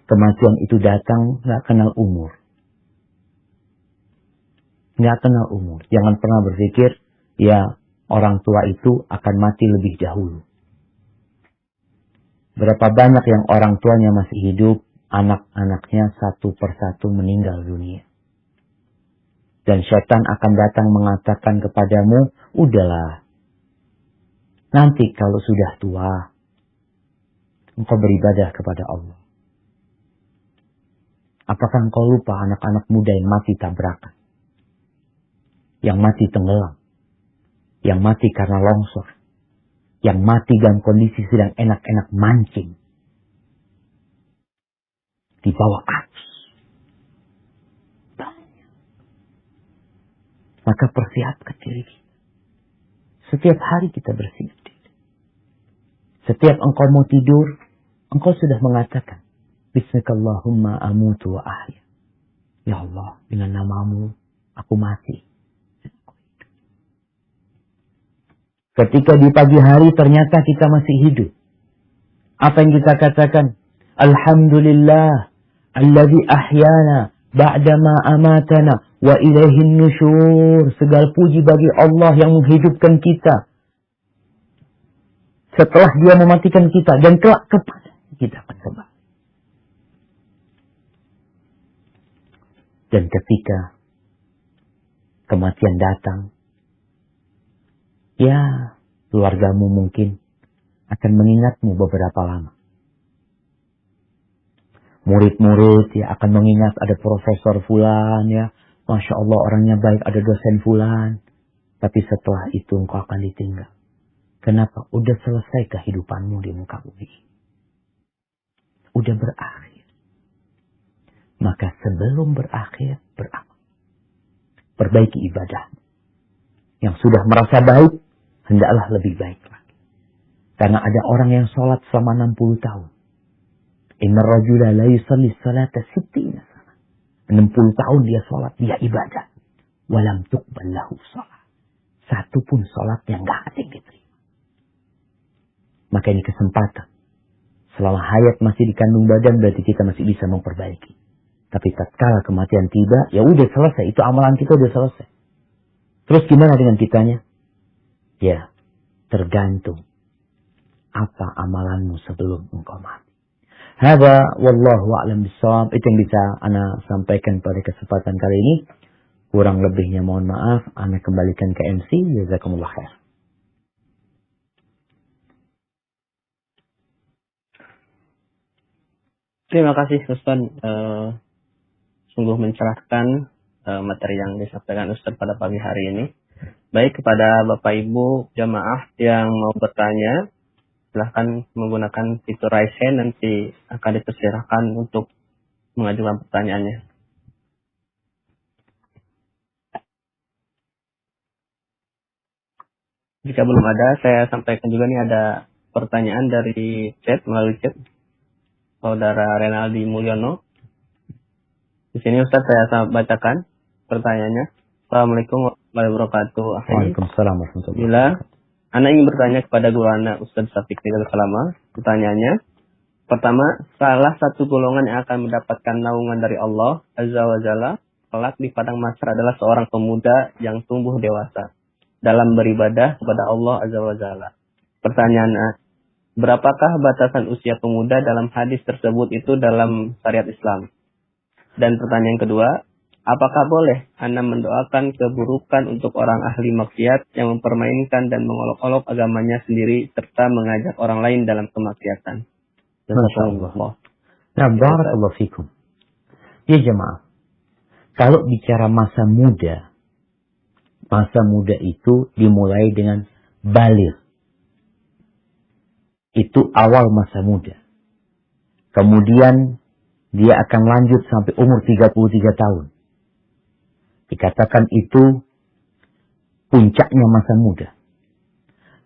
Kematian itu datang gak kenal umur. Gak kenal umur. Jangan pernah berpikir, ya orang tua itu akan mati lebih dahulu. Berapa banyak yang orang tuanya masih hidup, anak-anaknya satu persatu meninggal dunia. Dan syaitan akan datang mengatakan kepadamu, udahlah, nanti kalau sudah tua, engkau beribadah kepada Allah. Apakah engkau lupa anak-anak muda yang mati tabrakan? Yang mati tenggelam? Yang mati karena longsor? Yang mati dalam kondisi sedang enak-enak mancing di bawah arus. Banyak. Maka persiapkan diri kita. Setiap hari kita bersiap diri. Setiap engkau mau tidur, engkau sudah mengatakan, Bismillahirrahmanirrahim, amutu wa ahya. Ya Allah, dengan namamu aku mati. Ketika di pagi hari ternyata kita masih hidup. Apa yang kita katakan? Alhamdulillah, alladzi ahyana ba'dama amatana wa ilaihin nusyur. Segala puji bagi Allah yang menghidupkan kita setelah Dia mematikan kita, dan kelak kepada kita akan kembali. Dan ketika kematian datang, ya, keluargamu mungkin akan mengingatmu beberapa lama. Murid-murid ya akan mengingat ada profesor fulan ya. Masya Allah orangnya baik, ada dosen fulan. Tapi setelah itu engkau akan ditinggal. Kenapa? Udah selesai kehidupanmu di muka bumi. Udah berakhir. Maka sebelum berakhir, beramal. Perbaiki ibadahmu. Yang sudah merasa baik, hendaklah lebih baik lagi. Karena ada orang yang sholat selama 60 tahun. Inna rajula la yusalli salata 60 sana. 60 tahun dia sholat, dia ibadah. Walam tuqbal lahu sholat. Satu pun sholat yang gak ada yang diterima. Maka ini kesempatan. Selama hayat masih dikandung badan, berarti kita masih bisa memperbaiki. Tapi tatkala kematian tiba, ya udah selesai. Itu amalan kita udah selesai. Terus gimana dengan kitanya? Ya, tergantung apa amalanmu sebelum engkau mati. Hada wallahu a'lam bishawab. Itu yang bisa ana sampaikan pada kesempatan kali ini. Kurang lebihnya mohon maaf. Ana kembalikan ke MC. Jazakumullah khair. Terima kasih Ustaz. Sungguh mencerahkan materi yang disampaikan Ustaz pada pagi hari ini. Baik, kepada Bapak Ibu jamaah yang mau bertanya, silahkan menggunakan fitur raise hand, nanti akan dipersilahkan untuk mengajukan pertanyaannya. Jika belum ada, saya sampaikan juga nih ada pertanyaan dari chat, melalui chat. Saudara Renaldi Mulyono. Di sini Ustaz saya bacakan pertanyaannya. Assalamualaikum warahmatullahi wabarakatuh. Waalaikumsalam warahmatullahi Bila wabarakatuh. Anda ingin bertanya kepada guru Anda, Ustaz Syafiq Ridal Salama, pertanyaannya, pertama, salah satu golongan yang akan mendapatkan naungan dari Allah Azza wa Jalla kelak di padang mahsyar adalah seorang pemuda yang tumbuh dewasa dalam beribadah kepada Allah Azza wa Jalla. Pertanyaan, berapakah batasan usia pemuda dalam hadis tersebut itu dalam syariat Islam? Dan pertanyaan kedua, apakah boleh Anda mendoakan keburukan untuk orang ahli maksiat yang mempermainkan dan mengolok-olok agamanya sendiri serta mengajak orang lain dalam kemaksiatan? Jazakumullah. Nah, barakallahu fikum. Ya jemaah, kalau bicara masa muda itu dimulai dengan baligh. Itu awal masa muda. Kemudian dia akan lanjut sampai umur 33 tahun. Dikatakan itu puncaknya masa muda.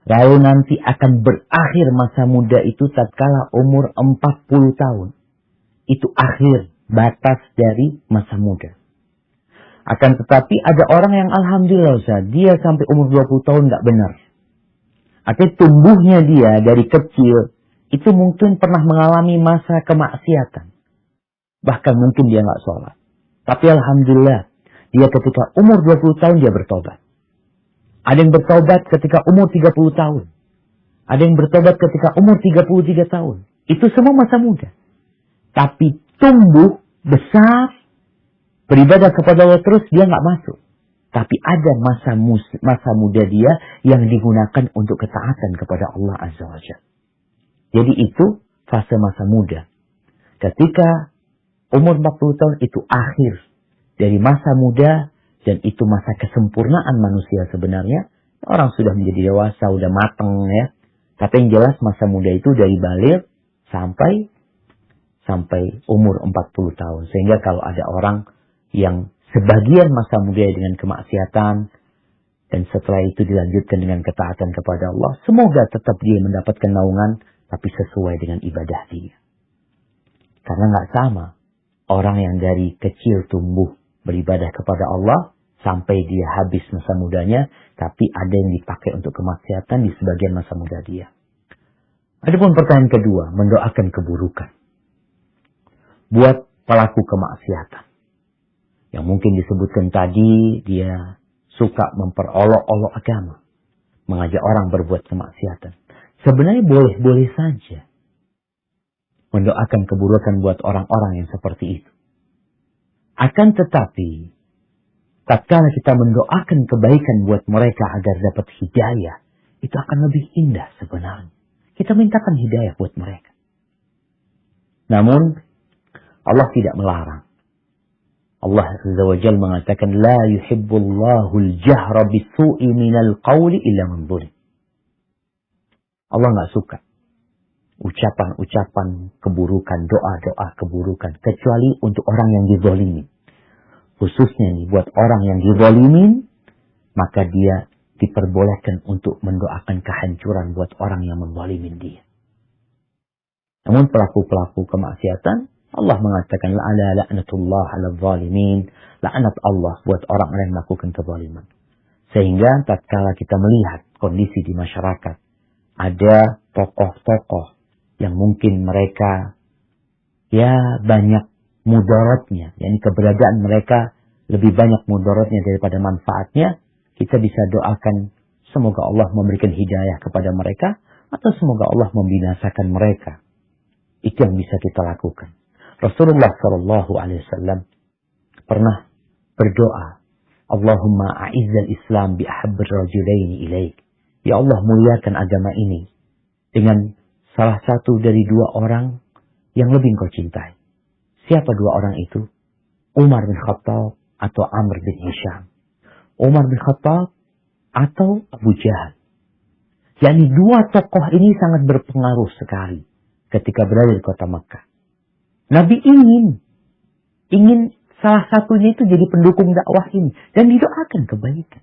Lalu nanti akan berakhir masa muda itu tatkala umur 40 tahun. Itu akhir batas dari masa muda. Akan tetapi ada orang yang alhamdulillah Ustaz, dia sampai umur 20 tahun tidak benar. Artinya tumbuhnya dia dari kecil itu mungkin pernah mengalami masa kemaksiatan. Bahkan mungkin dia nggak sholat. Tapi alhamdulillah dia ketika umur 20 tahun dia bertobat. Ada yang bertobat ketika umur 30 tahun. Ada yang bertobat ketika umur 33 tahun. Itu semua masa muda. Tapi tumbuh, besar, beribadah kepada Allah terus dia nggak masuk. Tapi ada masa muda dia yang digunakan untuk ketaatan kepada Allah Azza wa Jalla. Jadi itu fase masa muda. Ketika umur 40 tahun itu akhir dari masa muda dan itu masa kesempurnaan manusia sebenarnya. Orang sudah menjadi dewasa, sudah matang ya. Tapi yang jelas masa muda itu dari baligh sampai umur 40 tahun. Sehingga kalau ada orang yang sebagian masa muda dengan kemaksiatan dan setelah itu dilanjutkan dengan ketaatan kepada Allah, semoga tetap dia mendapatkan naungan tapi sesuai dengan ibadah dia. Karena nggak sama orang yang dari kecil tumbuh beribadah kepada Allah sampai dia habis masa mudanya, tapi ada yang dipakai untuk kemaksiatan di sebagian masa muda dia. Adapun pertanyaan kedua, mendoakan keburukan buat pelaku kemaksiatan. Yang mungkin disebutkan tadi, dia suka memperolok-olok agama. Mengajak orang berbuat kemaksiatan. Sebenarnya boleh-boleh saja mendoakan keburukan buat orang-orang yang seperti itu. Akan tetapi, tatkala kita mendoakan kebaikan buat mereka agar dapat hidayah, itu akan lebih indah sebenarnya. Kita mintakan hidayah buat mereka. Namun, Allah tidak melarang. Allah Azza wa Jalla mengatakan, La yuhibbullahu al-jahra bisu'i minal qawli illa man zulim. Allah nggak suka ucapan-ucapan keburukan, doa-doa keburukan, kecuali untuk orang yang dizalimi. Khususnya nih, buat orang yang dizalimin, maka dia diperbolehkan untuk mendoakan kehancuran buat orang yang menzalimin dia. Namun pelaku-pelaku kemaksiatan, Allah mengatakan la'natullah 'alal zalimin, laknat Allah buat orang-orang yang melakukan kezaliman. Sehingga tatkala kita melihat kondisi di masyarakat, ada tokoh-tokoh yang mungkin mereka ya banyak mudaratnya, yakni keberadaan mereka lebih banyak mudaratnya daripada manfaatnya, kita bisa doakan semoga Allah memberikan hidayah kepada mereka atau semoga Allah membinasakan mereka. Itu yang bisa kita lakukan. Rasulullah sallallahu alaihi wasallam pernah berdoa, Allahumma a'izzal Islam bi ahabbir rajulaini ilaik. Ya Allah, muliakan agama ini dengan salah satu dari dua orang yang lebih engkau cintai. Siapa dua orang itu? Umar bin Khattab atau Amr bin Hisham. Umar bin Khattab atau Abu Jahal. Yani dua tokoh ini sangat berpengaruh sekali ketika berada di kota Mekah. Nabi ingin salah satunya itu jadi pendukung dakwah ini dan didoakan kebaikan.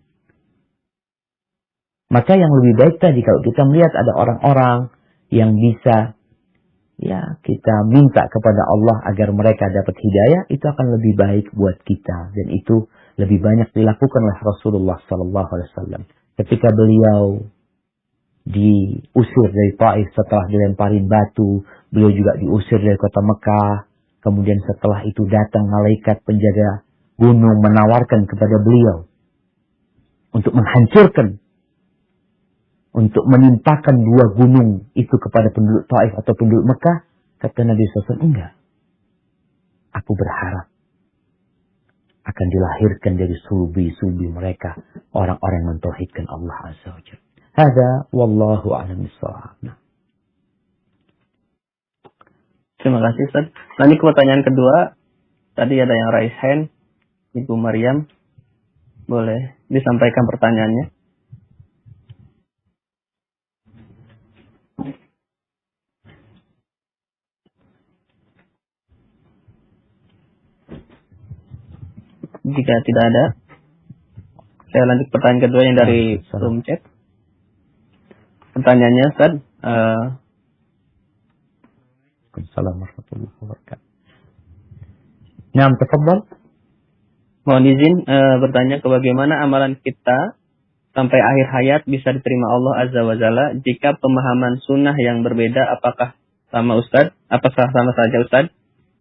Maka yang lebih baik tadi kalau kita melihat ada orang-orang yang bisa ya kita minta kepada Allah agar mereka dapat hidayah, itu akan lebih baik buat kita dan itu lebih banyak dilakukan oleh Rasulullah sallallahu alaihi wasallam. Ketika beliau diusir dari Taif setelah dilemparin batu, beliau juga diusir dari kota Mekah. Kemudian setelah itu datang malaikat penjaga gunung menawarkan kepada beliau untuk menghancurkan, untuk menimpakan dua gunung itu kepada penduduk Taif atau penduduk Mekah. Kata Nabi SAW, enggak. Aku berharap akan dilahirkan dari sulbi-sulbi mereka orang-orang yang mentauhidkan Allah Azza wa Jalla. Hada wallahu a'lam bissawab. Terima kasih Ustaz. Lanjut ke pertanyaan kedua. Tadi ada yang raise hand, Ibu Maryam. Boleh disampaikan pertanyaannya? Jika tidak ada, Saya lanjut pertanyaan kedua yang dari room chat. Pertanyaannya, Ustaz. Assalamualaikum warahmatullahi wabarakatuh. Naam, tafadhal. Mohon izin bertanya ke bagaimana amalan kita sampai akhir hayat bisa diterima Allah Azza wa Jalla jika pemahaman sunnah yang berbeda, apakah sama Ustaz? Apakah sama saja Ustaz?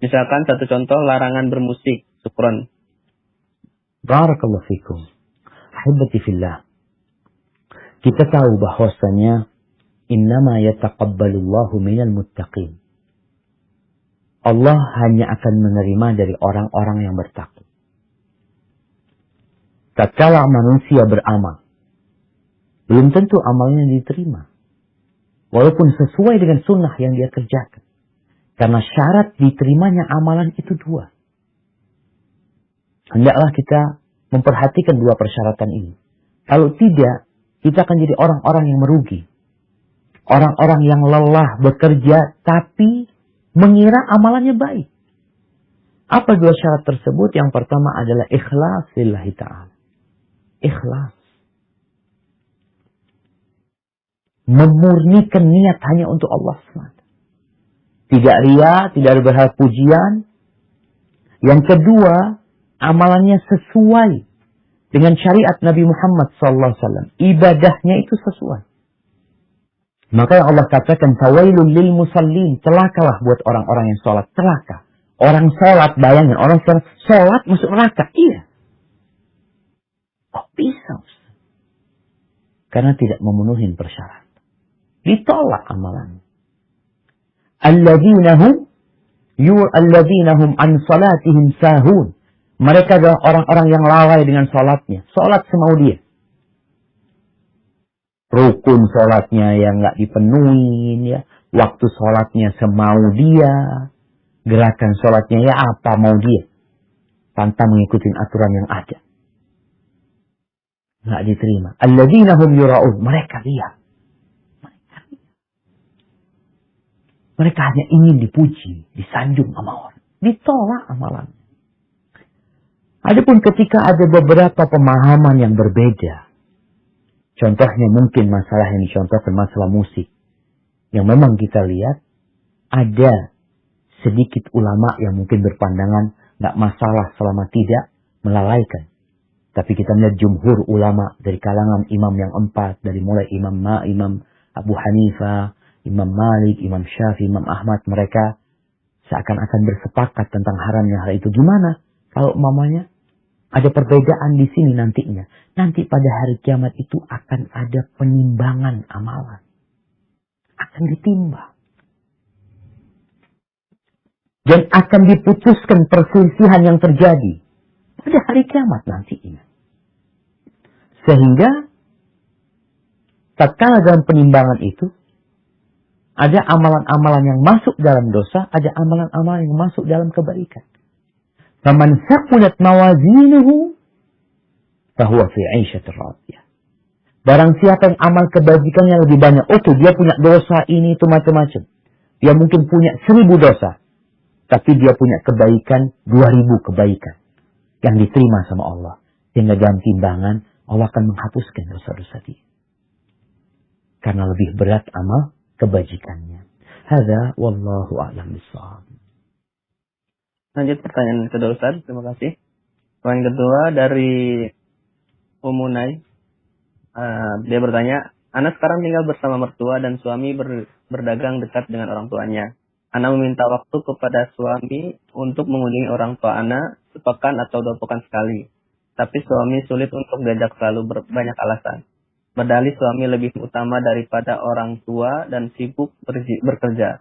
Misalkan satu contoh larangan bermusik. Syukron. Barakallahu fikum. Ahibati fillah. Kita tahu bahwasanya innama yataqabbalullahu minal muttaqin. Allah hanya akan menerima dari orang-orang yang bertakwa. Tatkala manusia beramal, belum tentu amalnya diterima. Walaupun sesuai dengan sunnah yang dia kerjakan. Karena syarat diterimanya amalan itu dua. Hendaklah kita memperhatikan dua persyaratan ini. Kalau tidak, kita akan jadi orang-orang yang merugi. Orang-orang yang lelah bekerja, tapi mengira amalannya baik. Apa dua syarat tersebut? Yang pertama adalah ikhlas lillahi ta'ala. Ikhlas. Memurnikan niat hanya untuk Allah SWT. Tidak ria, tidak berharap pujian. Yang kedua, amalannya sesuai dengan syariat Nabi Muhammad SAW. Ibadahnya itu sesuai. Maka yang Allah katakan, fawailul lil musallin, celakalah buat orang-orang yang sholat. Celaka. Orang sholat, bayangin, orang sholat masuk neraka. Iya. Kok bisa? Karena tidak memenuhi persyaratan. Ditolak amalannya. Alladzinahum an salatihim sahun. Mereka adalah orang-orang yang lalai dengan sholatnya. Sholat semau dia. Rukun sholatnya yang nggak dipenuhi, ya. Waktu sholatnya semau dia. Gerakan sholatnya ya apa mau dia. Tanpa mengikuti aturan yang ada. Nggak diterima. Alladzina hum yura'un. Mereka lihat. Mereka hanya ingin dipuji, disanjung sama orang. Ditolak amalannya. Adapun ketika ada beberapa pemahaman yang berbeda. Contohnya mungkin masalah yang dicontohkan masalah musik. Yang memang kita lihat ada sedikit ulama yang mungkin berpandangan nggak masalah selama tidak melalaikan. Tapi kita melihat jumhur ulama dari kalangan imam yang empat. Dari mulai Imam Abu Hanifah, Imam Malik, Imam Syafi'i, Imam Ahmad. Mereka seakan-akan bersepakat tentang haramnya hal itu. Gimana kalau mamanya ada perbedaan di sini nantinya. Nanti pada hari kiamat itu akan ada penimbangan amalan. Akan ditimbang. Dan akan diputuskan perselisihan yang terjadi pada hari kiamat nantinya. Sehingga tatkala dalam penimbangan itu ada amalan-amalan yang masuk dalam dosa, ada amalan-amalan yang masuk dalam kebaikan. Faman saqulat mawazinuhu fahuwa fi 'aisyatir radiyah. Barang siapa yang amal kebajikannya lebih banyak, tuh dia punya dosa ini itu macam-macam. Dia mungkin punya 1000 dosa, tapi dia punya kebaikan 2000 kebaikan yang diterima sama Allah. Sehingga dalam timbangan Allah akan menghapuskan dosa-dosa dia. Karena lebih berat amal kebajikannya. Hadza wallahu a'lam bissawab. Lanjut pertanyaan kedua Ustaz, terima kasih. Pertanyaan kedua dari Umunai. Dia bertanya, Ana sekarang tinggal bersama mertua dan suami berdagang dekat dengan orang tuanya. Ana meminta waktu kepada suami untuk mengunjungi orang tua Ana sepekan atau 2 pekan sekali. Tapi suami sulit untuk diajak, selalu banyak alasan. Berdalih suami lebih utama daripada orang tua dan sibuk bekerja.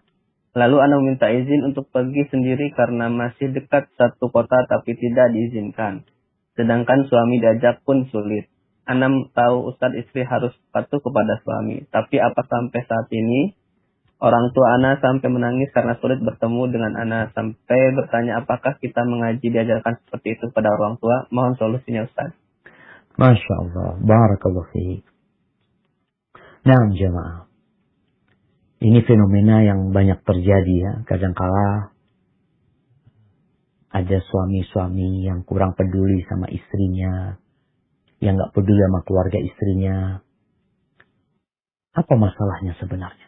Lalu Ana meminta izin untuk pergi sendiri karena masih dekat satu kota tapi tidak diizinkan. Sedangkan suami diajak pun sulit. Ana tahu Ustadz istri harus patuh kepada suami. Tapi apa sampai saat ini orang tua Ana sampai menangis karena sulit bertemu dengan Ana. Sampai bertanya apakah kita mengaji diajarkan seperti itu pada orang tua. Mohon solusinya Ustadz. Masya Allah. Barakallahu fiik. Nah jemaah. Ini fenomena yang banyak terjadi ya. Kadangkala ada suami-suami yang kurang peduli sama istrinya. yang nggak peduli sama keluarga istrinya. Apa masalahnya sebenarnya?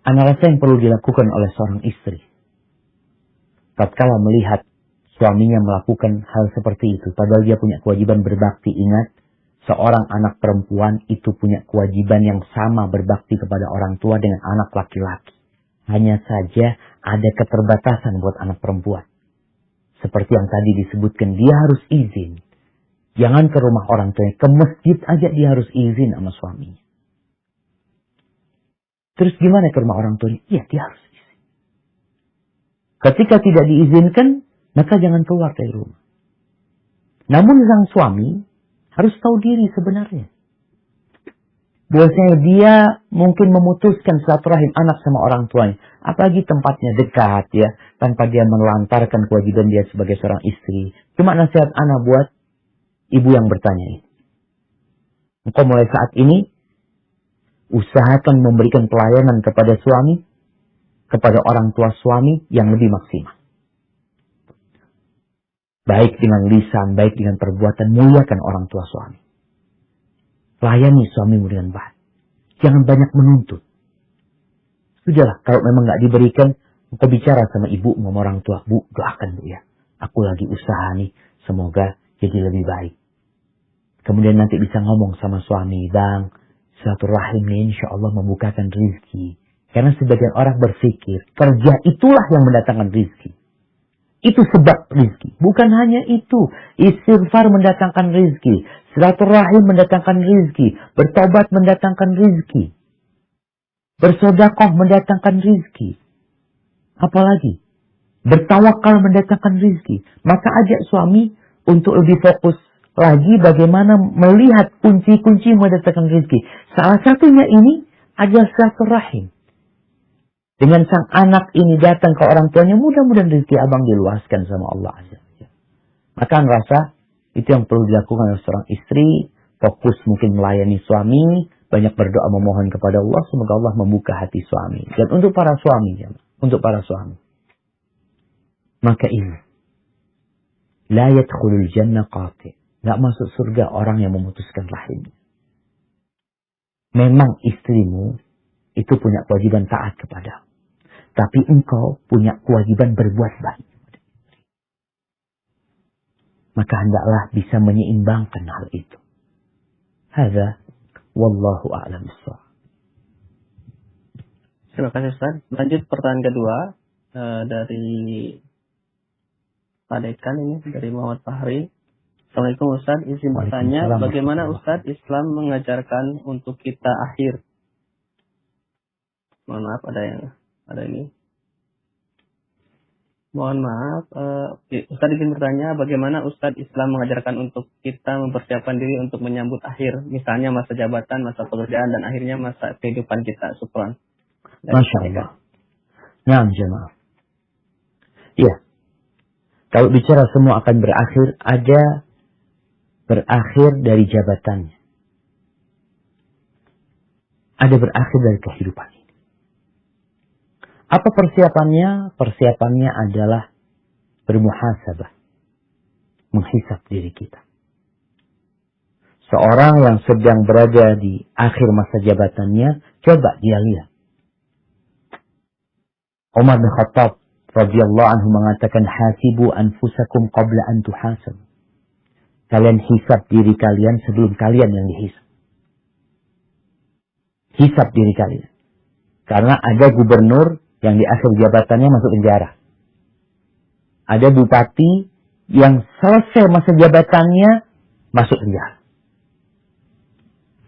Analisa yang perlu dilakukan oleh seorang istri tatkala melihat suaminya melakukan hal seperti itu, padahal dia punya kewajiban berbakti. Ingat, seorang anak perempuan itu punya kewajiban yang sama berbakti kepada orang tua dengan anak laki-laki. Hanya saja ada keterbatasan buat anak perempuan. Seperti yang tadi disebutkan, dia harus izin. Jangan ke rumah orang tuanya, ke masjid aja dia harus izin sama suaminya. Terus gimana ke rumah orang tuanya? Iya, dia harus izin. Ketika tidak diizinkan, maka jangan keluar dari rumah. Namun sang suami harus tahu diri sebenarnya. Biasanya dia mungkin memutuskan silaturahim anak sama orang tuanya. Apalagi tempatnya dekat ya. Tanpa dia menelantarkan kewajiban dia sebagai seorang istri. Cuma nasihat anak buat ibu yang bertanya ini. Engkau mulai saat ini usahakan memberikan pelayanan kepada suami, kepada orang tua suami yang lebih maksimal. Baik dengan lisan, baik dengan perbuatan, muliakan orang tua suami. Layani suamimu dengan baik. Jangan banyak menuntut. Sudahlah, kalau memang nggak diberikan, engkau bicara sama ibu, sama orang tua. Bu, doakan bu ya. Aku lagi usaha nih, semoga jadi lebih baik. Kemudian nanti bisa ngomong sama suami, Bang, silaturahim ini insya Allah membukakan rizki. Karena sebagian orang berpikir, kerja itulah yang mendatangkan rizki. Itu sebab rizki. Bukan hanya itu. Istighfar mendatangkan rizki. Silaturahim mendatangkan rizki. Bertobat mendatangkan rizki. Bersedekah mendatangkan rizki. Apalagi? Bertawakal mendatangkan rizki. Maka ajak suami untuk lebih fokus lagi bagaimana melihat kunci-kunci mendatangkan rizki. Salah satunya ini adalah silaturahim. Dengan sang anak ini datang ke orang tuanya, mudah-mudahan rezeki abang diluaskan sama Allah Azza. Maka rasa itu yang perlu dilakukan oleh seorang istri. Fokus mungkin melayani suami, banyak berdoa memohon kepada Allah, semoga Allah membuka hati suami. Dan untuk para suami, ya, untuk para suami. Maka ini, la yadkhulul jannah qati'. Nggak masuk surga orang yang memutuskan rahimnya. Memang istrimu itu punya kewajiban taat kepada. Tapi engkau punya kewajiban berbuat baik. Maka hendaklah bisa menyeimbangkan hal itu. Hadza wallahu a'lam bissawab. Terima kasih Ustaz. Lanjut pertanyaan kedua dari Pak Dekan ini, dari Muhammad Fahri. Assalamualaikum Ustaz, izin bertanya, bagaimana Ustaz Islam mengajarkan untuk kita akhir? Mohon maaf, ada ini. Mohon maaf, Ustaz izin bertanya, bagaimana Ustaz Islam mengajarkan untuk kita mempersiapkan diri untuk menyambut akhir, misalnya masa jabatan, masa pekerjaan, dan akhirnya masa kehidupan kita. Syukran. Masya Allah. Nah, jemaah. Ya, kalau bicara semua akan berakhir, ada berakhir dari jabatannya. Ada berakhir dari kehidupan ini. Apa persiapannya? Persiapannya adalah bermuhasabah. Menghisab diri kita. Seorang yang sedang berada di akhir masa jabatannya, coba dia lihat. Umar bin Khattab radhiyallahu anhu mengatakan, hasibu anfusakum qabla an tuhasab. Kalian hisab diri kalian sebelum kalian yang dihisab. Hisab diri kalian. Karena ada gubernur yang di akhir jabatannya masuk penjara. Ada bupati yang selesai masa jabatannya masuk penjara.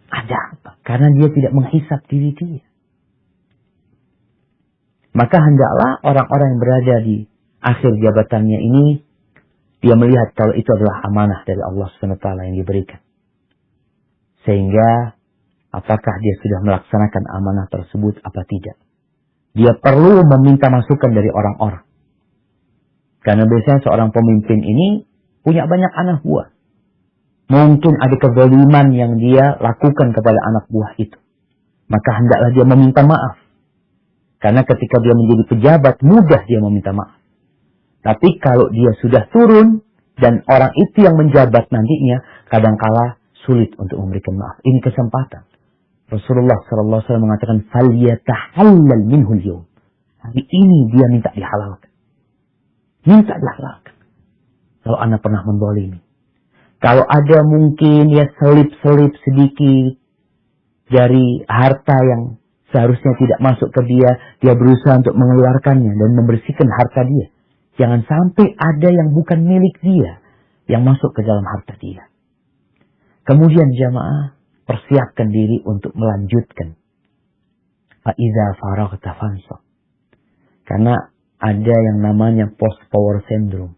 Ada apa? Karena dia tidak menghisab diri dia. Maka hendaklah orang-orang yang berada di akhir jabatannya ini, dia melihat kalau itu adalah amanah dari Allah SWT yang diberikan. Sehingga apakah dia sudah melaksanakan amanah tersebut apa tidak. Dia perlu meminta masukan dari orang-orang. Karena biasanya seorang pemimpin ini punya banyak anak buah. Mungkin ada kezaliman yang dia lakukan kepada anak buah itu. Maka hendaklah dia meminta maaf. Karena ketika dia menjadi pejabat, mudah dia meminta maaf. Tapi kalau dia sudah turun, Dan orang itu yang menjabat nantinya kadangkala sulit untuk memberikan maaf. Ini kesempatan. Rasulullah SAW mengatakan, "Falyatahallal minhul yawm." Hari ini dia minta dihalalkan. Minta dihalalkan. Kalau Anda pernah mendolimi. Kalau ada mungkin ya selip-selip sedikit dari harta yang seharusnya tidak masuk ke dia, dia berusaha untuk mengeluarkannya dan membersihkan harta dia. Jangan sampai ada yang bukan milik dia yang masuk ke dalam harta dia. Kemudian jamaah, persiapkan diri untuk melanjutkan. Fa'idha faraghta fansab. Karena ada yang namanya post power syndrome.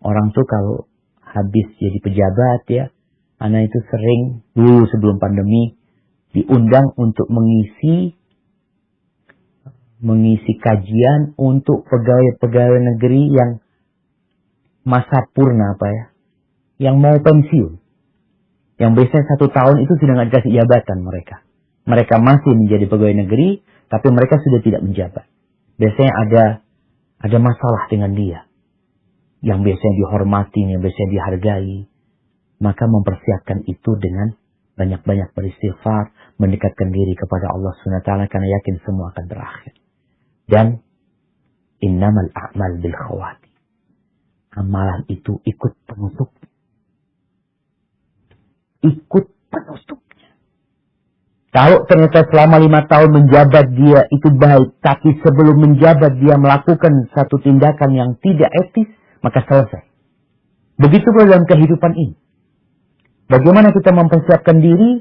Orang tuh kalau habis jadi pejabat ya, anak itu sering dulu sebelum pandemi diundang untuk mengisi kajian untuk pegawai-pegawai negeri yang masa purna yang mau pensiun. Yang biasanya 1 tahun itu sudah nggak dikasih jabatan mereka. Mereka masih menjadi pegawai negeri, tapi mereka sudah tidak menjabat. Biasanya ada masalah dengan dia. Yang biasanya dihormati, yang biasanya dihargai. Maka mempersiapkan itu dengan banyak-banyak beristighfar, mendekatkan diri kepada Allah SWT karena yakin semua akan berakhir. Dan innamal a'mal bil khawati. Amalan itu ikut penutup. Ikut penutupnya. Kalau ternyata selama 5 tahun menjabat dia itu baik, tapi sebelum menjabat dia melakukan satu tindakan yang tidak etis, maka selesai. Begitu pula dalam kehidupan ini. Bagaimana kita mempersiapkan diri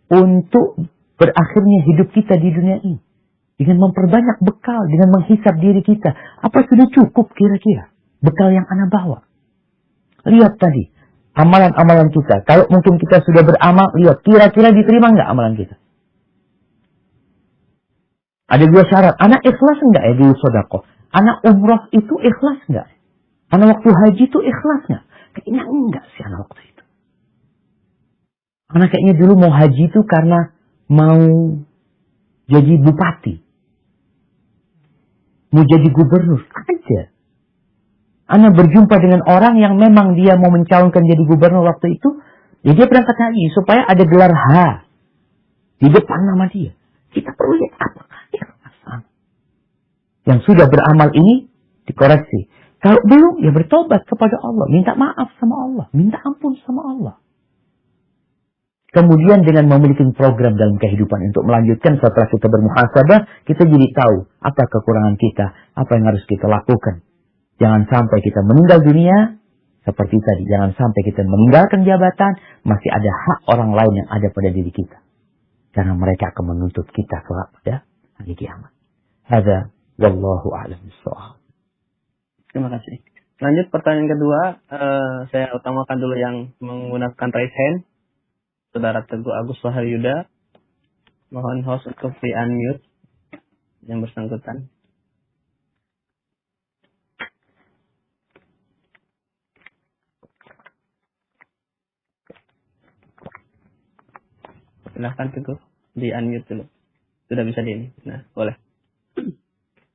untuk berakhirnya hidup kita di dunia ini. Dengan memperbanyak bekal, dengan menghisap diri kita. Apa sudah cukup kira-kira bekal yang Anda bawa? Lihat tadi, amalan-amalan kita. Kalau mungkin kita sudah beramal, lihat kira-kira diterima nggak amalan kita? Ada 2 syarat. Anak ikhlas nggak ya di sedekah? Anak umroh itu ikhlas nggak? Anak waktu haji itu ikhlas nggak? Kayaknya enggak sih anak waktu itu. Anak kayaknya dulu mau haji itu karena mau jadi bupati. Mau jadi gubernur. Aja. Anak berjumpa dengan orang yang memang dia mau mencalonkan jadi gubernur waktu itu. Ya dia berangkat haji supaya ada gelar H di depan nama dia. Kita perlu lihat apakah ikhlasan. Yang sudah beramal ini dikoreksi. Kalau belum, ya bertobat kepada Allah. Minta maaf sama Allah. Minta ampun sama Allah. Kemudian dengan memiliki program dalam kehidupan untuk melanjutkan setelah kita bermuhasabah, kita jadi tahu apa kekurangan kita, apa yang harus kita lakukan. Jangan sampai kita meninggal dunia, seperti tadi. Jangan sampai kita meninggalkan jabatan, masih ada hak orang lain yang ada pada diri kita. Karena mereka akan menuntut kita kelak pada hari kiamat. Hadza wallahu a'lam bissawab. Terima kasih. Lanjut pertanyaan kedua, saya utamakan dulu yang menggunakan raise hand. Saudara Teguh Agus Waharyuda. Mohon host untuk di-unmute yang bersangkutan. Silahkan Teguh, di-unmute dulu. Sudah bisa di-ini. Nah, boleh.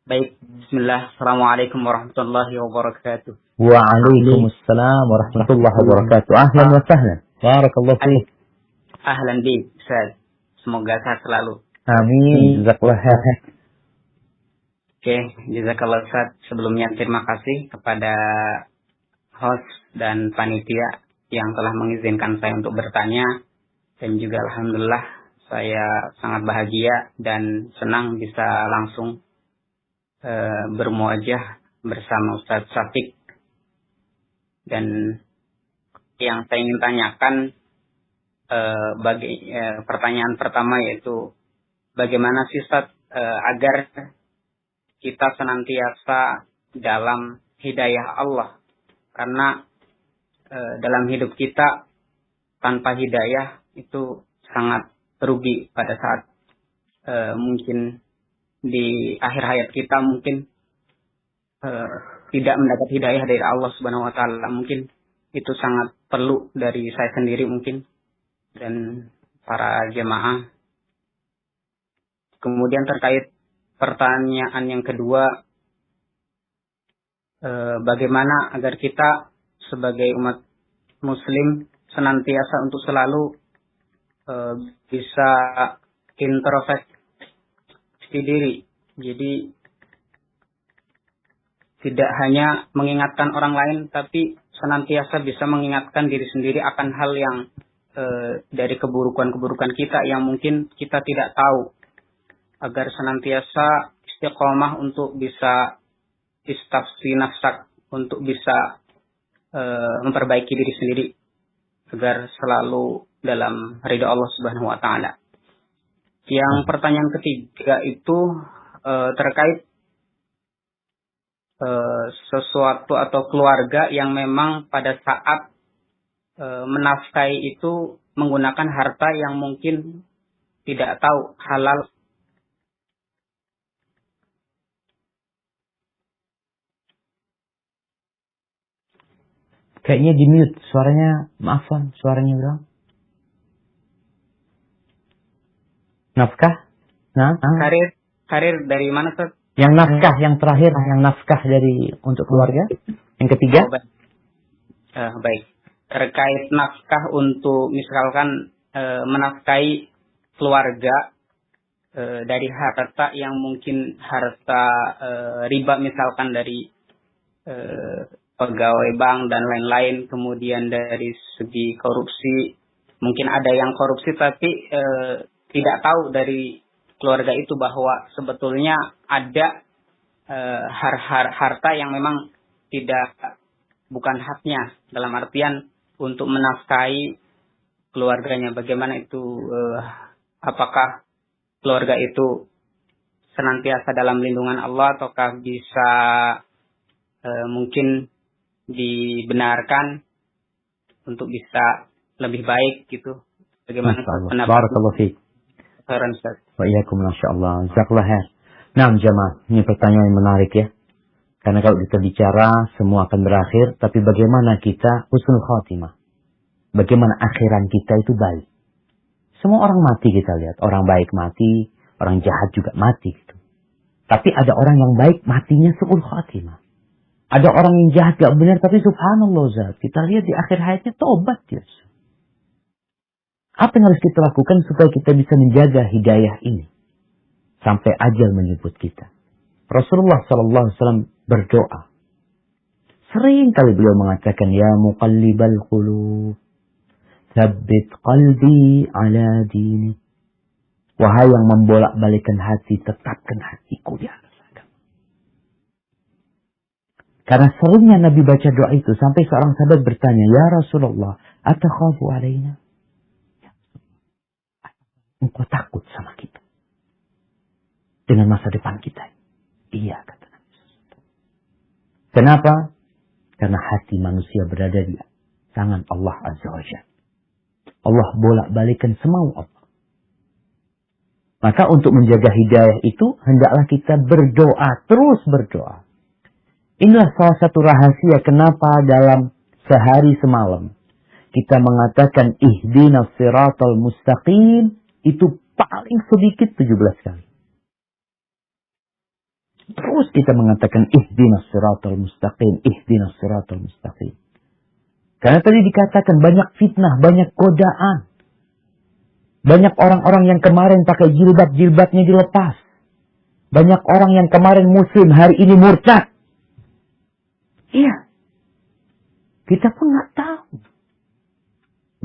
Baik, bismillah. Assalamualaikum warahmatullahi wabarakatuh. Waalaikumsalam warahmatullahi wabarakatuh. Ahlan wa sahlan. Barakallahu fiik. Ahlan bi, Ustaz. Semoga sehat selalu. Amin. Jazakallah khair. Oke, jazakallah Ustaz. Sebelumnya terima kasih kepada host dan panitia yang telah mengizinkan saya untuk bertanya. Dan juga alhamdulillah saya sangat bahagia dan senang bisa langsung bermuajah bersama Ustaz Syafiq. Dan yang saya ingin tanyakan pertanyaan pertama yaitu bagaimana sih Ustaz agar kita senantiasa dalam hidayah Allah, karena dalam hidup kita tanpa hidayah itu sangat rugi pada saat mungkin di akhir hayat kita mungkin tidak mendapat hidayah dari Allah Subhanahu wa taala. Mungkin itu sangat perlu dari saya sendiri mungkin dan para jemaah. Kemudian terkait pertanyaan yang kedua, bagaimana agar kita sebagai umat muslim senantiasa untuk selalu bisa introspeksi diri. Jadi tidak hanya mengingatkan orang lain, tapi senantiasa bisa mengingatkan diri sendiri akan hal yang dari keburukan-keburukan kita yang mungkin kita tidak tahu, agar senantiasa istiqomah untuk bisa istafsi nafsak, untuk bisa memperbaiki diri sendiri agar selalu dalam ridha Allah Subhanahu wa taala. Yang pertanyaan ketiga itu terkait sesuatu atau keluarga yang memang pada saat menafkahi itu menggunakan harta yang mungkin tidak tahu halal. Kayaknya di mute suaranya, maafan suaranya bro. Nafkah? Nah, Karir dari mana Ustaz? Yang nafkah, yang terakhir, yang nafkah dari untuk keluarga. Yang ketiga? Baik. Terkait nafkah untuk misalkan menafkahi keluarga dari harta yang mungkin harta riba, misalkan dari pegawai bank dan lain-lain, kemudian dari segi korupsi, mungkin ada yang korupsi tapi tidak tahu dari keluarga itu bahwa sebetulnya ada harta yang memang bukan haknya, dalam artian untuk menafkahi keluarganya. Bagaimana itu, apakah keluarga itu senantiasa dalam lindungan Allah ataukah bisa mungkin dibenarkan untuk bisa lebih baik gitu? Bagaimana pendapat? Barakallahu fiik. Wa iyyakum, masyaallah. Jazakallahu khair. Nah, jemaah, ini pertanyaan yang menarik ya. Karena kalau kita bicara semua akan berakhir, tapi bagaimana kita husnul khatimah? Bagaimana akhiran kita itu baik? Semua orang mati kita lihat, orang baik mati, orang jahat juga mati gitu. Tapi ada orang yang baik matinya su'ul khatimah. Ada orang yang jahat gak benar, tapi subhanallah Zat, kita lihat di akhir hayatnya tobat dia. Apa yang harus kita lakukan supaya kita bisa menjaga hidayah ini sampai ajal menyebut kita? Rasulullah SAW berdoa. Sering kali beliau mengatakan, Ya muqallibal qulub, tsabbit qalbi ala dini. Wahai yang membolak-balikan hati, tetapkan hatiku di atas agama. Karena seringnya Nabi baca doa itu sampai seorang sahabat bertanya, Ya Rasulullah, atakhafu alaina? Engkau takut sama kita dengan masa depan kita? Iya, kata Nabi. Kenapa? Karena hati manusia berada di tangan Allah Azza wa Jalla. Allah bolak-balikan semau Allah. Maka untuk menjaga hidayah itu, hendaklah kita berdoa, terus berdoa. Inilah salah satu rahasia kenapa dalam sehari semalam kita mengatakan ihdinas siratal mustaqim, itu paling sedikit 17 kali. Terus kita mengatakan ihdinas siratal mustaqim, ihdinas siratal mustaqim. Karena tadi dikatakan banyak fitnah, banyak godaan. Banyak orang-orang yang kemarin pakai jilbab, jilbabnya dilepas. Banyak orang yang kemarin muslim, hari ini murtad. Iya. Kita pun nggak tahu.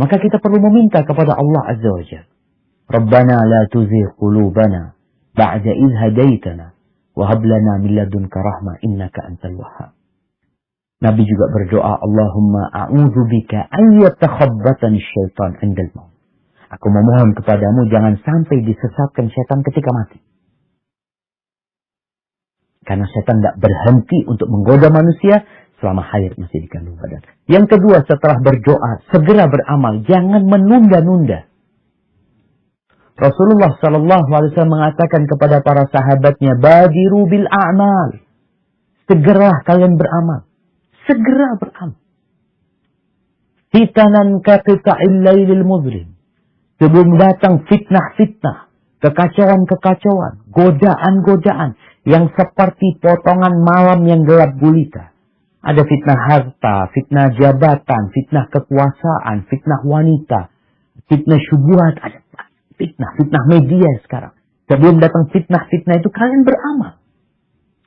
Maka kita perlu meminta kepada Allah Azza wa Jalla. Rabbana la tuzigh qulubana ba'da idh hadaitana wa hab lana min ladunka rahmah innaka antal wahhab. Nabi juga berdoa, Allahumma a'udzu bika an yatakhabbatani syaitan 'indal maut. Aku memohon kepadamu jangan sampai disesatkan syaitan ketika mati. Karena syaitan tidak berhenti untuk menggoda manusia selama hayat masih di kandung badan. Yang kedua, setelah berdoa, segera beramal, jangan menunda-nunda. Rasulullah SAW mengatakan kepada para sahabatnya, Badiru bil a'mal. Segera kalian beramal. Segera beramal. Fitanan kaqita'il lailil muzlim. Sebelum datang fitnah-fitnah, kekacauan-kekacauan, godaan-godaan yang seperti potongan malam yang gelap gulita. Ada fitnah harta, fitnah jabatan, fitnah kekuasaan, fitnah wanita, fitnah syubhat, ada fitnah media sekarang. Sebelum datang fitnah itu kalian beramal.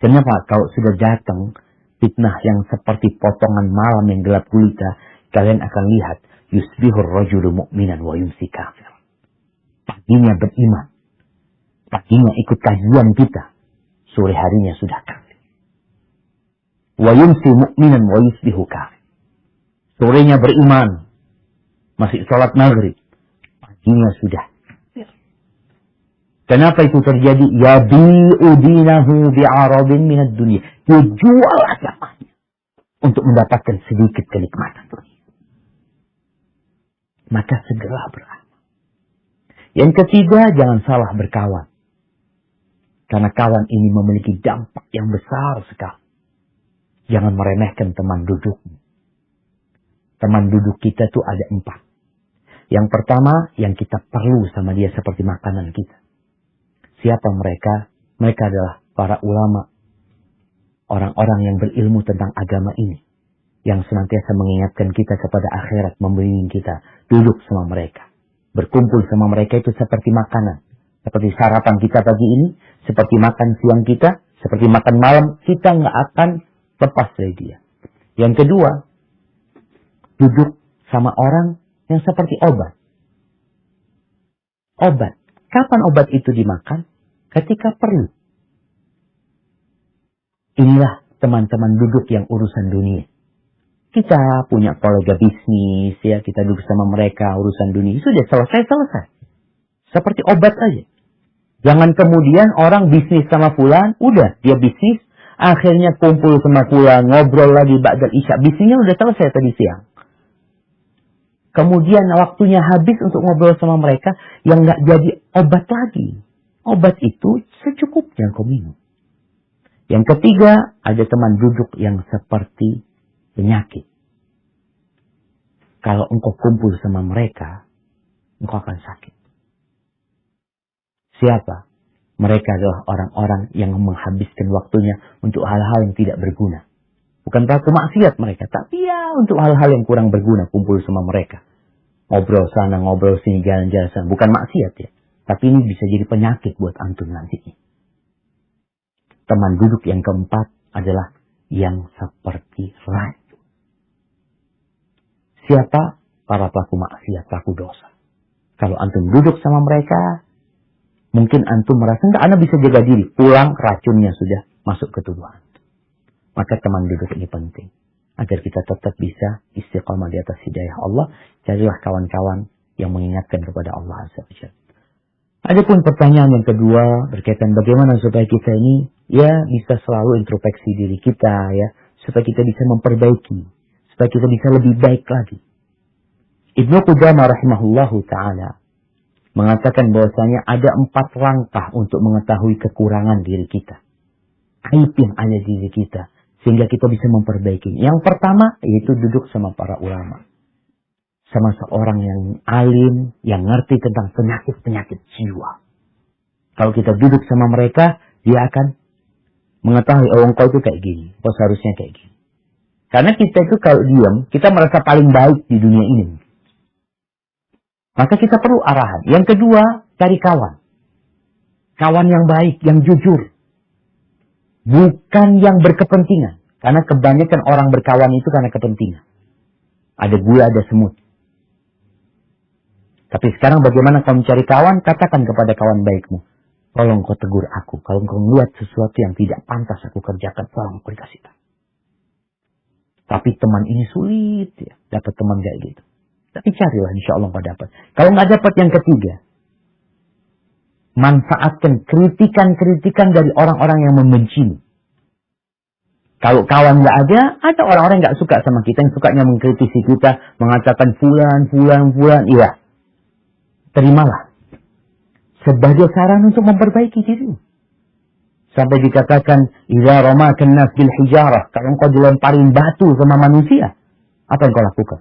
Kenapa? Kalau sudah datang fitnah yang seperti potongan malam yang gelap gulita, kalian akan lihat yusbihur rajulu mu'minan wa yumsi kafir. Paginya beriman, paginya ikut kajian kita, sore harinya sudah kafir. Wa yumsi mu'minan wa yusbihu kafir. Sorenya beriman, masih sholat maghrib, paginya sudah kafir. Kenapa itu terjadi? Yabi'u dinahu bi'aradin minad dunia. Dia jual agamanya untuk mendapatkan sedikit kenikmatan dunia. Maka segera beramal. Yang ketiga, jangan salah berkawan. Karena kawan ini memiliki dampak yang besar sekali. Jangan meremehkan teman dudukmu. Teman duduk kita tuh ada 4. Yang pertama, yang kita perlu sama dia seperti makanan kita. Siapa mereka? Mereka adalah para ulama. Orang-orang yang berilmu tentang agama ini. Yang senantiasa mengingatkan kita kepada akhirat, membimbing kita duduk sama mereka. Berkumpul sama mereka itu seperti makanan. Seperti sarapan kita pagi ini, seperti makan siang kita, seperti makan malam, kita nggak akan lepas dari dia. Yang kedua, duduk sama orang yang seperti obat. Obat. Kapan obat itu dimakan? Ketika perlu. Inilah teman-teman duduk yang urusan dunia. Kita punya kolega bisnis, ya, kita duduk sama mereka, urusan dunia. Sudah selesai. Seperti obat aja. Jangan kemudian orang bisnis sama fulan, udah, dia bisnis, akhirnya kumpul sama fulan, ngobrol lagi ba'dal isya. Bisnisnya udah selesai tadi siang. Kemudian waktunya habis untuk ngobrol sama mereka, yang nggak jadi obat lagi. Obat itu secukupnya kau minum. Yang ketiga, ada teman duduk yang seperti penyakit. Kalau engkau kumpul sama mereka, engkau akan sakit. Siapa? Mereka adalah orang-orang yang menghabiskan waktunya untuk hal-hal yang tidak berguna. Bukan pelaku maksiat mereka, tapi ya untuk hal-hal yang kurang berguna kumpul sama mereka. Ngobrol sana, ngobrol sini, jalan-jalan sana. Bukan maksiat ya. Tapi ini bisa jadi penyakit buat antum nantinya. Teman duduk yang keempat adalah yang seperti racun. Siapa? Para pelaku maksiat, pelaku dosa. Kalau antum duduk sama mereka, mungkin antum merasa, enggak, anda bisa jaga diri. Pulang, racunnya sudah masuk ke tubuh antum. Maka teman duduk ini penting. Agar kita tetap bisa istiqamah di atas hidayah Allah. Carilah kawan-kawan yang mengingatkan kepada Allah Azza wa Jalla. Adapun pertanyaan yang kedua berkaitan bagaimana supaya kita ini ya bisa selalu introspeksi diri kita ya, supaya kita bisa memperbaiki, supaya kita bisa lebih baik lagi. Ibnu Qudamah rahimahullahu taala mengatakan bahwasanya ada 4 langkah untuk mengetahui kekurangan diri kita, aib yang ada di diri kita, sehingga kita bisa memperbaiki. Yang pertama yaitu duduk sama para ulama. Sama seorang yang alim, yang ngerti tentang penyakit-penyakit jiwa. Kalau kita duduk sama mereka, dia akan mengetahui, oh engkau itu kayak gini, oh seharusnya kayak gini. Karena kita itu kalau diam, kita merasa paling baik di dunia ini. Maka kita perlu arahan. Yang kedua, cari kawan. Kawan yang baik, yang jujur. Bukan yang berkepentingan. Karena kebanyakan orang berkawan itu karena kepentingan. Ada gula, ada semut. Tapi sekarang bagaimana kau mencari kawan? Katakan kepada kawan baikmu. Tolong kau tegur aku. Kalau kau melihat sesuatu yang tidak pantas aku kerjakan, tolong kau dikasih tahu. Tapi teman ini sulit ya. Dapat teman kayak gitu. Tapi carilah, insya Allah kau dapat. Kalau nggak dapat, yang ketiga. Manfaatkan kritikan-kritikan dari orang-orang yang membencimu. Kalau kawan nggak ada orang-orang yang nggak suka sama kita, yang sukanya mengkritisi kita, mengatakan fulan, iya. Terimalah. Sebagai saran untuk memperbaiki dirimu. Sampai dikatakan, idza ramakan nas bil hijarah, kalau engkau dilemparin batu sama manusia, apa yang kau lakukan?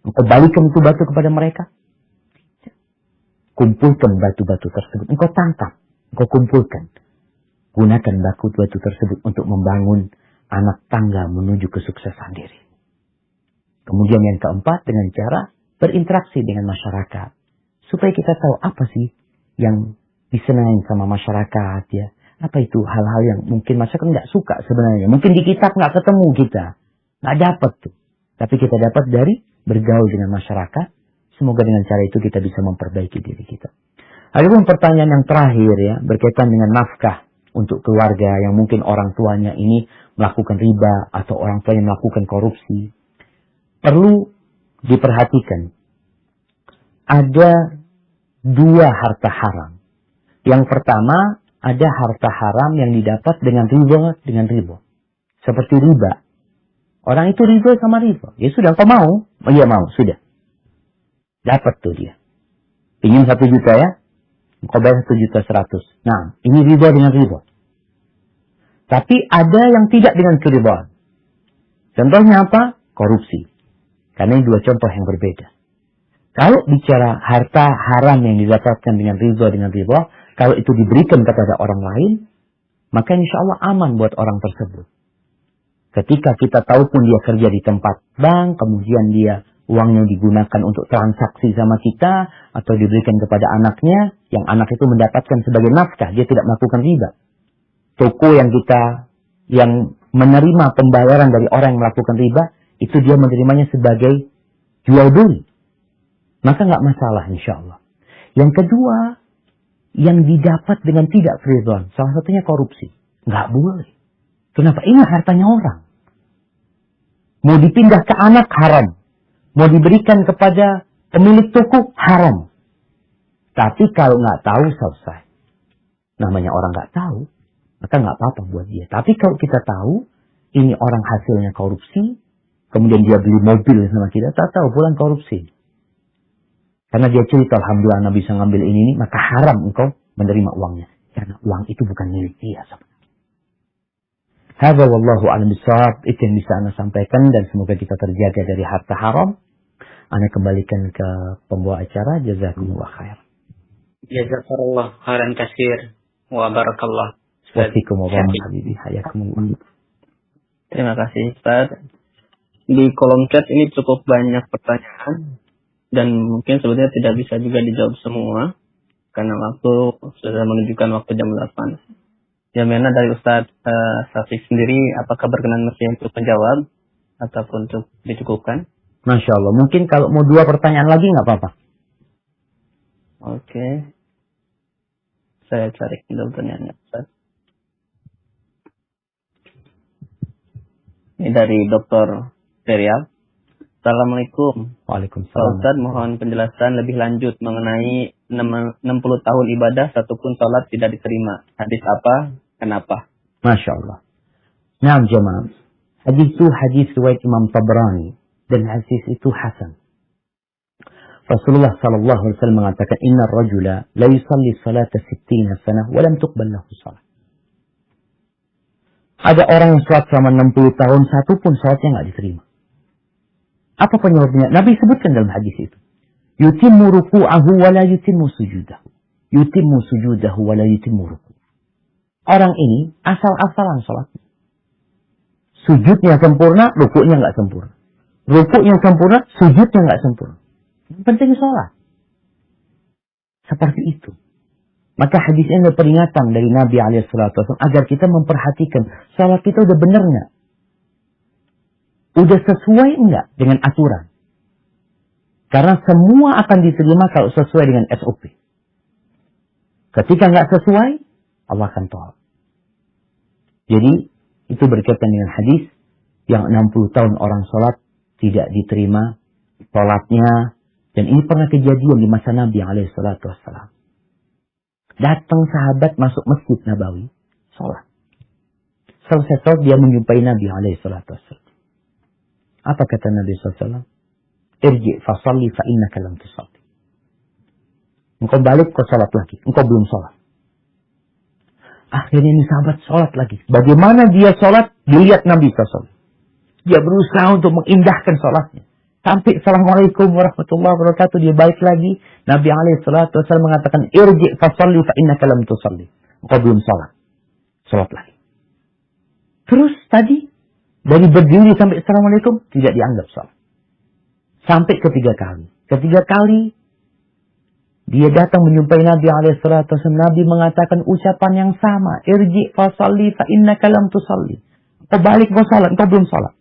Engkau balikkan itu batu kepada mereka? Kumpulkan batu-batu tersebut. Engkau tangkap, engkau kumpulkan. Gunakan batu-batu tersebut untuk membangun anak tangga menuju kesuksesan diri. Kemudian yang keempat, dengan cara berinteraksi dengan masyarakat. Supaya kita tahu apa sih yang disenangi sama masyarakat, ya. Apa itu hal-hal yang mungkin masyarakat nggak suka sebenarnya. Mungkin di kitab nggak ketemu kita. Nggak dapat tuh. Tapi kita dapat dari bergaul dengan masyarakat. Semoga dengan cara itu kita bisa memperbaiki diri kita. Adapun pertanyaan yang terakhir, ya, berkaitan dengan nafkah untuk keluarga yang mungkin orang tuanya ini melakukan riba atau orang tuanya melakukan korupsi. Perlu diperhatikan. Ada dua harta haram. Yang pertama, ada harta haram yang didapat dengan riba. Seperti riba. Orang itu riba sama riba. Ya sudah, kau mau? Oh iya mau, sudah. Dapat tuh dia. Ingin 1 juta ya? Kau bayar 1.100.000. Nah, ini riba dengan riba. Tapi ada yang tidak dengan keribaan. Contohnya apa? Korupsi. Karena ini dua contoh yang berbeda. Kalau bicara harta haram yang didapatkan dengan riba, kalau itu diberikan kepada orang lain, maka insya Allah aman buat orang tersebut. Ketika kita tahu pun dia kerja di tempat bank, kemudian dia uangnya digunakan untuk transaksi sama kita, atau diberikan kepada anaknya, yang anak itu mendapatkan sebagai nafkah, dia tidak melakukan riba. Toko yang menerima pembayaran dari orang yang melakukan riba, itu dia menerimanya sebagai jual beli. Maka nggak masalah insya Allah. Yang kedua, yang didapat dengan tidak freezone, salah satunya korupsi. Nggak boleh. Kenapa? Ini hartanya orang. Mau dipindah ke anak, haram. Mau diberikan kepada pemilik toko, haram. Tapi kalau nggak tahu, selesai. Namanya orang nggak tahu, maka nggak apa-apa buat dia. Tapi kalau kita tahu, ini orang hasilnya korupsi, kemudian dia beli mobil sama kita, tak tahu pulang korupsi. Karena dia cerita, alhamdulillah Anda bisa ngambil ini, maka haram engkau menerima uangnya. Karena uang itu bukan milik dia. Hadza wallahu a'lam bishawab. Itu yang bisa Anda sampaikan, dan semoga kita terjaga dari harta haram. Anda kembalikan ke pembawa acara. Jazakumullah khair. Jazakallah khairan katsir wa barakallah. Wafikum wa habibi hayakumullah. Terima kasih Ustaz. Di kolom chat ini cukup banyak pertanyaan. Dan mungkin sebetulnya tidak bisa juga dijawab semua. Karena waktu sudah menunjukkan waktu jam 8. Jaminan dari Ustaz Syafiq sendiri, apakah berkenan masih untuk menjawab? Ataupun untuk dicukupkan? Masya Allah. Mungkin kalau mau 2 pertanyaan lagi nggak apa-apa. Oke. Saya cari dulu pertanyaannya Ustaz. Ini dari Dr. Serial. Assalamualaikum. Waalaikumsalam. Ustaz, mohon penjelasan lebih lanjut mengenai 60 tahun ibadah, satupun sholat tidak diterima. Hadis apa? Kenapa? Masya Allah. Nah, jemaah. Hadis itu hadis riwayat Imam Tabrani. Dan hadis itu hasan. Rasulullah SAW mengatakan, Inna rajula la yusalli salata 60 sanah, walam tuqbal lahu salat. Ada orang yang sholat selama 60 tahun, satupun sholatnya nggak diterima. Apa penyebabnya? Nabi sebutkan dalam hadis itu. Yutimmu ruku'ahu wa la yutimmu sujudahu. Yutimmu sujudahu wa la yutimmu ruku'. Orang ini asal-asalan sholatnya. Sujudnya sempurna, ruku'nya nggak sempurna. Ruku'nya sempurna, sujudnya nggak sempurna. Yang penting sholat. Seperti itu. Maka hadis ini adalah peringatan dari Nabi SAW agar kita memperhatikan sholat kita udah benar nggak? Udah sesuai enggak dengan aturan? Karena semua akan diterima kalau sesuai dengan SOP. Ketika enggak sesuai, Allah akan tolak. Jadi, itu berkaitan dengan hadis yang 60 tahun orang sholat tidak diterima sholatnya. Dan ini pernah kejadian di masa Nabi SAW. Datang sahabat masuk masjid Nabawi, sholat. Selesai sholat dia menjumpai Nabi SAW. Apa kata Nabi SAW? Irji fasalli fa innaka lam tusalli. Engkau balik kau salat lagi. Engkau belum salat. Akhirnya ini sahabat salat lagi. Bagaimana dia salat? Dilihat Nabi SAW. Dia berusaha untuk mengindahkan salatnya. Sampai Assalamualaikum warahmatullahi wabarakatuh. Dia balik lagi. Nabi SAW mengatakan, Irji fasalli fa innaka lam tusalli. Engkau belum salat. Salat lagi. Terus tadi Dari berdiri sampai Assalamualaikum tidak dianggap salat. Sampai ketiga kali. Ketiga kali dia datang menjumpai Nabi SAW. Nabi mengatakan ucapan yang sama. Irji fasalli fa innaka lam tusalli. Kau balik kau salat, kau belum salat.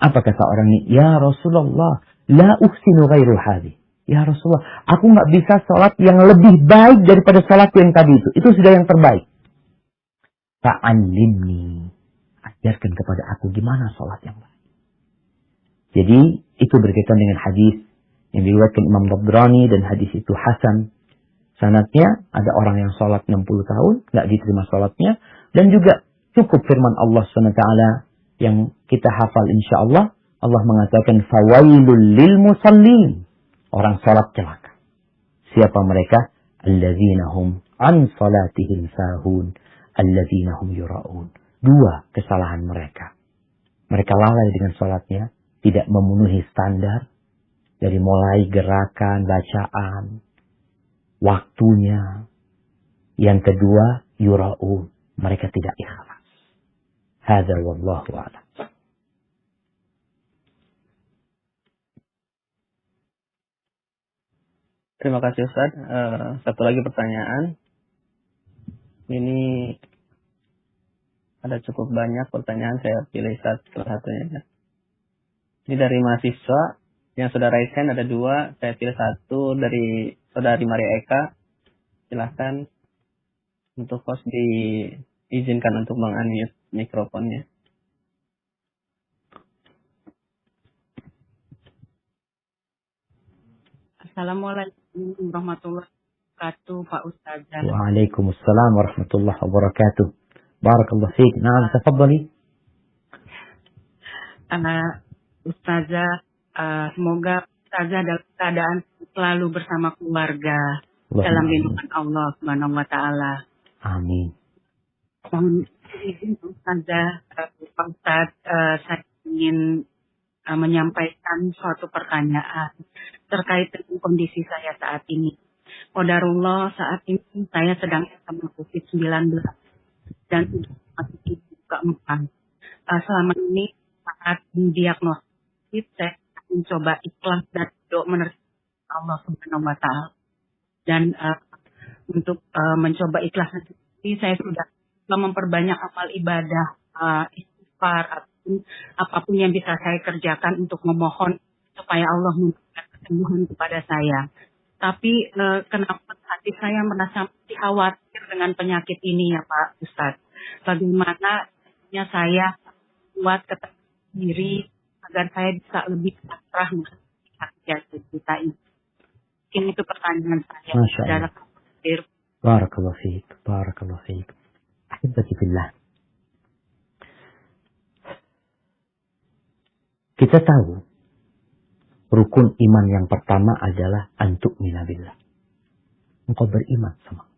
Apa kata orang ini? Ya Rasulullah, la uhsinu ghairu hadhi. Ya Rasulullah, aku nggak bisa salat yang lebih baik daripada salatku yang tadi itu. Itu sudah yang terbaik. Fa'allimni. Ajarkan kepada aku gimana salat yang baik. Jadi itu berkaitan dengan hadis yang diriwayatkan Imam Tabrani dan hadis itu hasan. Sanadnya ada orang yang salat 60 tahun nggak diterima salatnya, dan juga cukup firman Allah SWT yang kita hafal insyaallah. Allah mengatakan fawailul lil musallin. Orang salat celaka. Siapa mereka? Alladzina hum an salatihim sahun, alladzina hum yura'un. Dua kesalahan mereka. Mereka lalai dengan salatnya, tidak memenuhi standar. Dari mulai gerakan, bacaan, waktunya. Yang kedua, yura'un. Mereka tidak ikhlas. Hadza wallahu a'lam. Terima kasih Ustaz. Satu lagi pertanyaan. Ini ada cukup banyak pertanyaan, saya pilih salah satunya. Ini dari mahasiswa. Yang sudah raise hand ada 2, saya pilih 1 dari Saudari Maria Eka. Silahkan untuk host diizinkan untuk meng-unmute mikrofonnya. Assalamualaikum warahmatullahi wabarakatuh, Pak Ustazah. Waalaikumsalam warahmatullahi wabarakatuh. Barakallahu fiik. Naam, tafadhali. Ustazah, semoga Ustazah dalam keadaan selalu bersama keluarga dalam lindungan Allah Subhanahu wa taala. Amin. Mohon izin Ustazah, Pak Ustaz, saya ingin menyampaikan suatu pertanyaan terkait dengan kondisi saya saat ini. Qadarullah, saat ini saya sedang terkena COVID-19 dan sudah masuk keempat. Selama ini saat didiagnosis, saya mencoba ikhlas dan doa menerima Allah Subhanahu wa taala. Dan untuk mencoba ikhlas nanti saya sudah memperbanyak amal ibadah, istighfar, apapun yang bisa saya kerjakan untuk memohon supaya Allah memberikan kesembuhan kepada saya. Tapi kenapa hati saya merasa khawatir dengan penyakit ini ya Pak Ustadz? Bagaimana saya buat ketakutan diri agar saya bisa lebih pasrah menghadapi kita ini? Mungkin itu pertanyaan saya. Masya Allah. Barakallahu fiik. Barakallahu fiik. Ahibati fillah. Kita tahu rukun iman yang pertama adalah antu'mina billah. Engkau beriman sama Allah.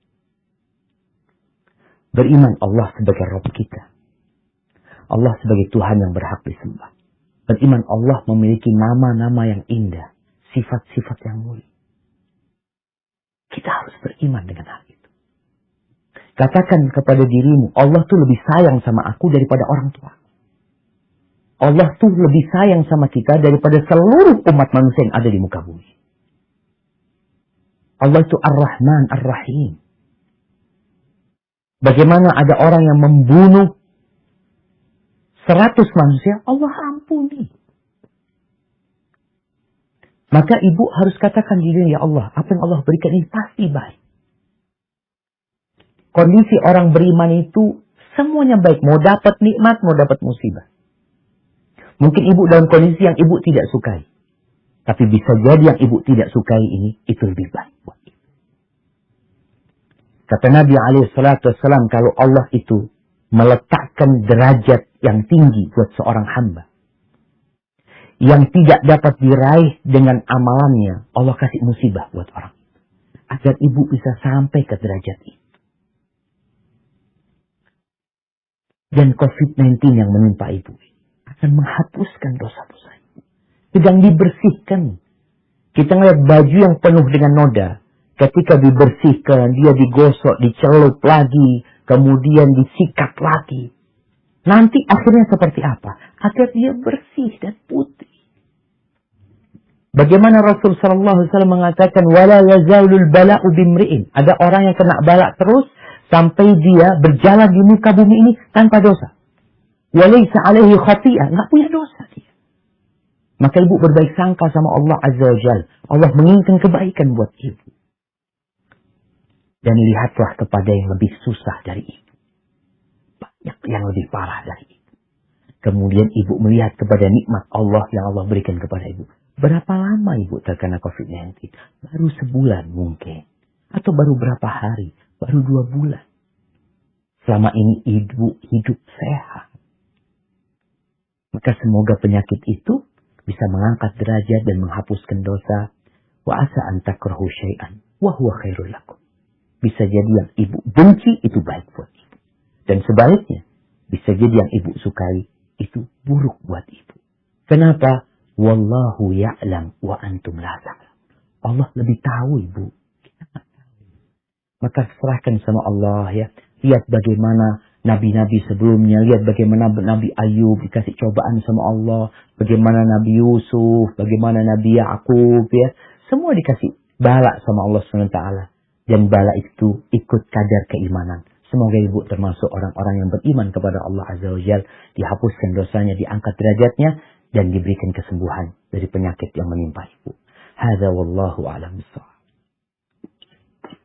Beriman Allah sebagai Rabb kita. Allah sebagai Tuhan yang berhak disembah. Beriman Allah memiliki nama-nama yang indah. Sifat-sifat yang mulia. Kita harus beriman dengan hal itu. Katakan kepada dirimu, Allah tuh lebih sayang sama aku daripada orang tua. Allah tuh lebih sayang sama kita daripada seluruh umat manusia yang ada di muka bumi. Allah itu Ar-Rahman, Ar-Rahim. Bagaimana ada orang yang membunuh 100 manusia, Allah ampuni. Maka ibu harus katakan diri, ya Allah, apa yang Allah berikan ini pasti baik. Kondisi orang beriman itu semuanya baik. Mau dapat nikmat, mau dapat musibah. Mungkin ibu dalam kondisi yang ibu tidak sukai. Tapi bisa jadi yang ibu tidak sukai ini, itu lebih baik buat ibu. Kata Nabi SAW, kalau Allah itu meletakkan derajat yang tinggi buat seorang hamba, yang tidak dapat diraih dengan amalannya, Allah kasih musibah buat orang itu. Agar ibu bisa sampai ke derajat itu. Dan COVID-19 yang menimpa ibu akan menghapuskan dosa-dosa. Sedang dibersihkan. Kita ngeliat baju yang penuh dengan noda. Ketika dibersihkan, dia digosok, dicelup lagi, kemudian disikat lagi. Nanti akhirnya seperti apa? Agar dia bersih dan putih. Bagaimana Rasul sallallahu alaihi wasallam mengatakan wala yazalul bala'u bimri'in. Ada orang yang kena balak terus sampai dia berjalan di muka bumi ini tanpa dosa. Walaysa alaihi khati'ah, enggak punya dosa dia. Maka ibu berbaik sangka sama Allah Azza wa Jalla. Allah menginginkan kebaikan buat ibu. Dan lihatlah kepada yang lebih susah dari ibu. Banyak yang lebih parah dari ibu. Kemudian ibu melihat kepada nikmat Allah yang Allah berikan kepada ibu. Berapa lama ibu terkena COVID-19? Baru sebulan mungkin. Atau baru berapa hari? Baru 2 bulan. Selama ini ibu hidup sehat. Maka semoga penyakit itu bisa mengangkat derajat dan menghapuskan dosa. Wa asa an takrahu syai'an wa huwa khairul lakum. Bisa jadi yang ibu benci itu baik buat ibu. Dan sebaliknya, bisa jadi yang ibu sukai itu buruk buat ibu. Kenapa? Wallahu ya'lam wa antum la ta'lam. Allah lebih tahu ibu. Kita nggak tahu. Maka serahkan sama Allah ya. Lihat bagaimana nabi-nabi sebelumnya. Lihat bagaimana Nabi Ayub dikasih cobaan sama Allah. Bagaimana Nabi Yusuf. Bagaimana Nabi Ya'qub ya. Semua dikasih bala sama Allah SWT. Dan bala itu ikut kadar keimanan. Semoga ibu termasuk orang-orang yang beriman kepada Allah Azza wa Jalla. Dihapuskan dosanya, diangkat derajatnya. Dan diberikan kesembuhan dari penyakit yang menimpa ibu. Hadza wallahu a'lam bishawab.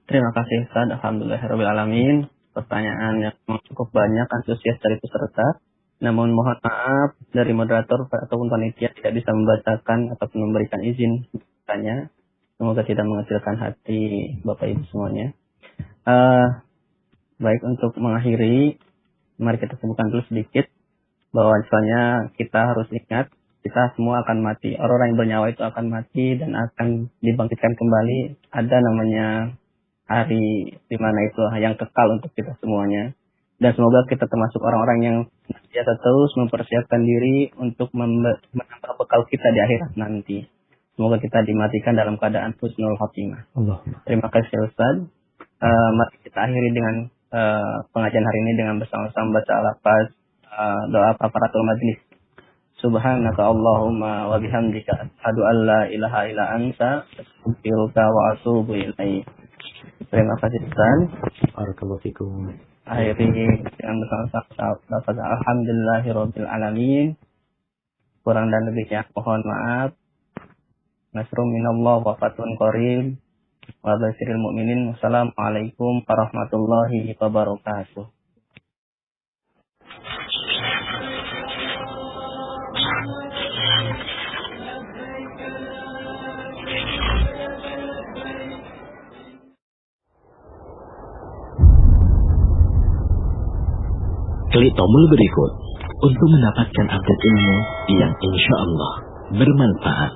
Terima kasih Ustaz. Alhamdulillahirrahmanirrahim. Pertanyaan yang cukup banyak, antusias dari peserta. Namun mohon maaf dari moderator ataupun panitia tidak bisa membacakan ataupun memberikan izin bertanya. Semoga tidak mengecilkan hati Bapak Ibu semuanya. Baik, untuk mengakhiri, mari kita sebutkan dulu sedikit bahwa misalnya kita harus ingat kita semua akan mati. Orang-orang yang bernyawa itu akan mati dan akan dibangkitkan kembali. Ada namanya hari di mana itu yang kekal untuk kita semuanya. Dan semoga kita termasuk orang-orang yang biasa terus mempersiapkan diri untuk menambah bekal kita di akhirat nanti. Semoga kita dimatikan dalam keadaan husnul khotimah. Terima kasih Ustaz. Mari kita akhiri dengan pengajian hari ini dengan bersama-sama baca al-Lafaz doa kafaratul majlis. Subhanaka Allahumma wa bihamdika asyhadu an la ilaha illa anta astaghfiruka wa atubu ilaik. Terima kasih Ustaz. Barakallahu fikum. Akhiri dengan bersama-sama alhamdulillahirabbil alamin. Kurang dan lebihnya mohon maaf. Nasrun minallah wa fathun qarib. Wa basyiril mu'minin. Wassalamualaikum warahmatullahi wabarakatuh. Klik tombol berikut untuk mendapatkan update ilmu yang insya Allah bermanfaat.